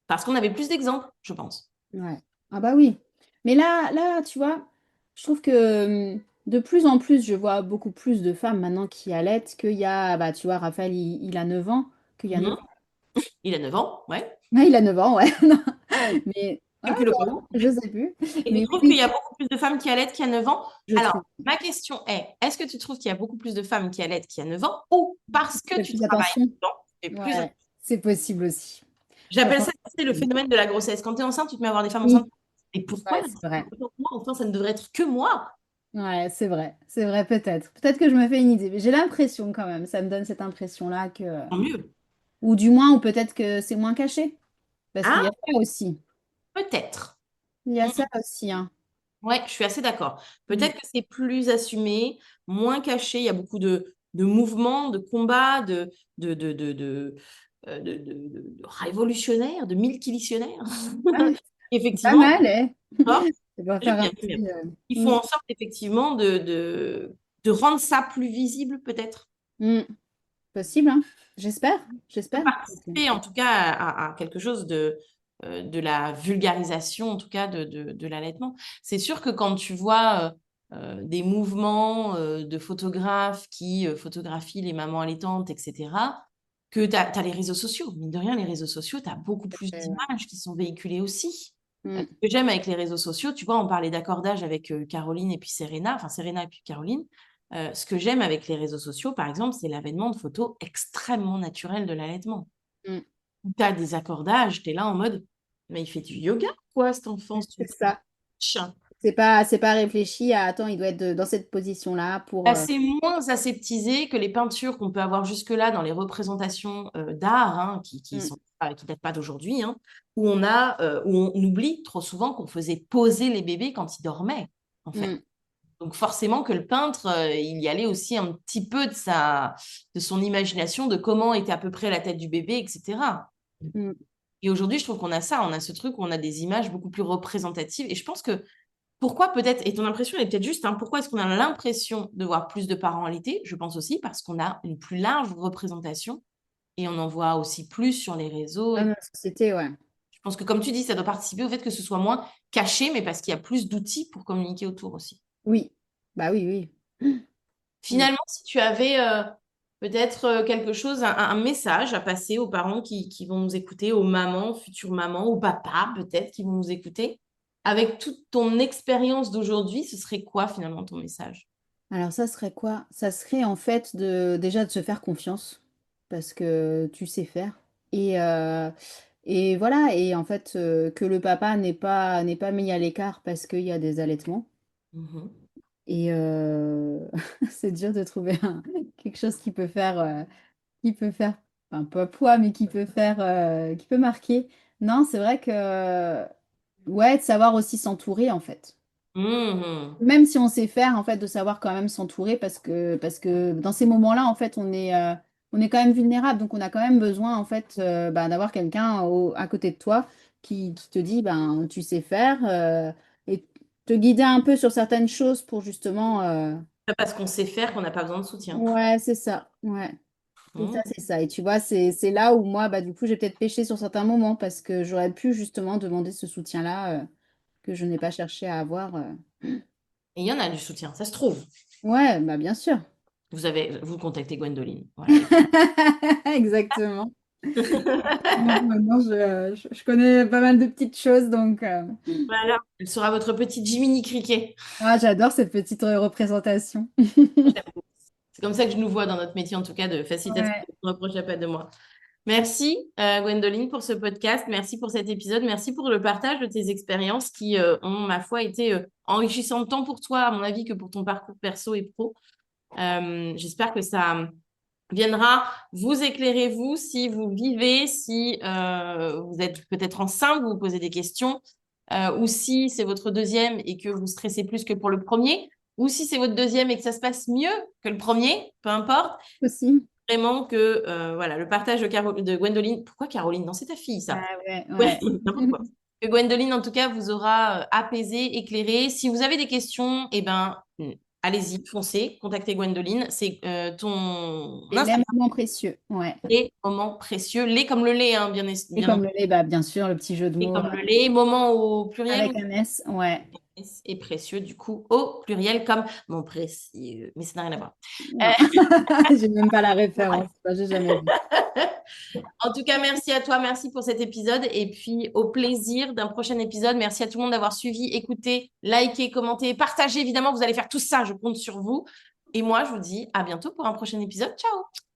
parce qu'on avait plus d'exemples, je pense. Ouais. Ah bah oui. Mais là, tu vois, je trouve que de plus en plus, je vois beaucoup plus de femmes maintenant qui allaitent qu'il y a, bah tu vois, Raphaël, il a 9 ans, qu'il y a 9 Mhm. ans. Il a 9 ans, ouais. Ouais, il a 9 ans, ouais. Non. Mais, ah, Calcule pas. bon, je sais plus. Et tu Mais trouves qu'il y oui, a beaucoup plus de femmes qui allaitent qui a 9 ans? je Alors, trouve. ma question est-ce que tu trouves qu'il y a beaucoup plus de femmes qui allaitent qui a 9 ans ou parce que Fais tu plus travailles attention. dedans, tu fais plus Ouais, c'est possible aussi. J'appelle Franchement, ça tu sais, le c'est possible. phénomène de la grossesse. Quand tu es enceinte, tu te mets à voir des femmes enceintes. Oui, Et pourquoi ouais, la c'est vrai. moi, enfin, ça ne devrait être que moi. Ouais, c'est vrai. C'est vrai, peut-être. Peut-être que je me fais une idée. Mais j'ai l'impression quand même, ça me donne cette impression-là que... Tant mieux. Ou du moins, ou peut-être que c'est moins caché. Parce qu'il y Ah, a ça aussi. peut-être. Il y a ça aussi, hein. Ouais, je suis assez d'accord. Mm. Peut-être que c'est plus assumé, moins caché. Il y a beaucoup de mouvements, de combats, de révolutionnaires, de milquilitionnaires. Ouais, c'est pas Effectivement, mal, hein. sorte- Ça va j'aime faire un bien, j'aime bien. petit... Ils font en sorte effectivement de rendre ça plus visible, peut-être. mm. Possible, hein. J'espère, De j'espère. participer en tout cas à quelque chose de la vulgarisation, en tout cas de l'allaitement. C'est sûr que quand tu vois des mouvements de photographes qui photographient les mamans allaitantes, etc., que tu as les réseaux sociaux. Mine de rien, les réseaux sociaux, tu as beaucoup plus d'images qui sont véhiculées aussi. Ce Mm. que j'aime avec les réseaux sociaux, tu vois, on parlait d'accordage avec Caroline et puis Serena, enfin Serena et puis Caroline. Ce que j'aime avec les réseaux sociaux, par exemple, c'est l'avènement de photos extrêmement naturelles de l'allaitement. Mm. Tu as des accordages, tu es là en mode, mais il fait du yoga, quoi, cet enfant, ce C'est ça. chien. C'est pas réfléchi à, attends, il doit être dans cette position-là pour... C'est moins aseptisé que les peintures qu'on peut avoir jusque-là dans les représentations d'art, hein, Mm. qui datent pas d'aujourd'hui, hein, où on oublie trop souvent qu'on faisait poser les bébés quand ils dormaient, en fait. Mm. Donc forcément que le peintre, il y allait aussi un petit peu de son imagination de comment était à peu près la tête du bébé, etc. Mm. Et aujourd'hui, je trouve qu'on a ça, on a ce truc où on a des images beaucoup plus représentatives. Et je pense que pourquoi peut-être, et ton impression elle est peut-être juste, hein, pourquoi est-ce qu'on a l'impression de voir plus de parents allaités? Je pense aussi parce qu'on a une plus large représentation et on en voit aussi plus sur les réseaux. Dans Et notre société, ouais. je pense que comme tu dis, ça doit participer au fait que ce soit moins caché, mais parce qu'il y a plus d'outils pour communiquer autour aussi. Oui. Bah oui, oui. Mm. Finalement, si tu avais peut-être quelque chose, un message à passer aux parents qui vont nous écouter, aux mamans, futures mamans, aux papas peut-être qui vont nous écouter. Avec toute ton expérience d'aujourd'hui, ce serait quoi finalement ton message? Alors ça serait quoi? Ça serait en fait déjà de se faire confiance parce que tu sais faire. Et voilà, et en fait que le papa n'est pas mis à l'écart parce qu'il y a des allaitements. Mhm. Et c'est dur de trouver quelque chose qui peut faire, enfin pas poids, mais qui peut marquer. Non, c'est vrai que, ouais, de savoir aussi s'entourer en fait. Mhm. Même si on sait faire, en fait, de savoir quand même s'entourer parce que dans ces moments-là, en fait, on est quand même vulnérable. Donc, on a quand même besoin, en fait, d'avoir quelqu'un à côté de toi qui te dit, ben, tu sais faire et te guider un peu sur certaines choses pour justement. Pas parce qu'on sait faire qu'on n'a pas besoin de soutien. Ouais, c'est ça. Ouais. C'est ça, Mhm. c'est ça. Et tu vois, c'est là où moi, bah, du coup, j'ai peut-être péché sur certains moments parce que j'aurais pu justement demander ce soutien-là que je n'ai pas cherché à avoir. Et il y en a du soutien, ça se trouve. Ouais, bah bien sûr. Vous contactez Gwendoline. Voilà. Exactement. Donc maintenant, je connais pas mal de petites choses, donc Voilà. Elle sera votre petite Jiminy Cricket. j'adore cette petite représentation. C'est comme ça que je nous vois dans notre métier, en tout cas, de facilitateur. Ouais, Ne reprochez pas de moi. Merci, Gwendoline, pour ce podcast. Merci pour cet épisode. Merci pour le partage de tes expériences qui ont, ma foi, été enrichissantes tant pour toi, à mon avis, que pour ton parcours perso et pro. J'espère que ça viendra vous éclairer, vous, si vous vivez, si vous êtes peut-être enceinte, vous vous posez des questions, ou si c'est votre deuxième et que vous stressez plus que pour le premier, ou si c'est votre deuxième et que ça se passe mieux que le premier, peu importe. aussi. Vraiment que voilà, le partage de Gwendoline. Pourquoi Caroline? Non, c'est ta fille, Ah ça. ouais, Ouais, ouais. n'importe quoi. Que Gwendoline, en tout cas, vous aura apaisé, éclairé. Si vous avez des questions, eh ben, allez-y, foncez, contactez Gwendoline. C'est ton Et les Instagram, moments précieux, ouais. les moments précieux. Les comme le lait, hein, Et bien comme entendu. le lait, bah bien sûr, le petit jeu de Les mots comme le lait. Moments au pluriel avec un S, ouais. et précieux, du coup, au pluriel comme mon précieux. Mais ça n'a rien à voir. Non. J'ai même pas la référence, bah, j'ai jamais vu. En tout cas, merci à toi, merci pour cet épisode et puis au plaisir d'un prochain épisode. Merci à tout le monde d'avoir suivi, écouté, liké, commenté, partagé. Évidemment, vous allez faire tout ça, je compte sur vous. Et moi, je vous dis à bientôt pour un prochain épisode. Ciao!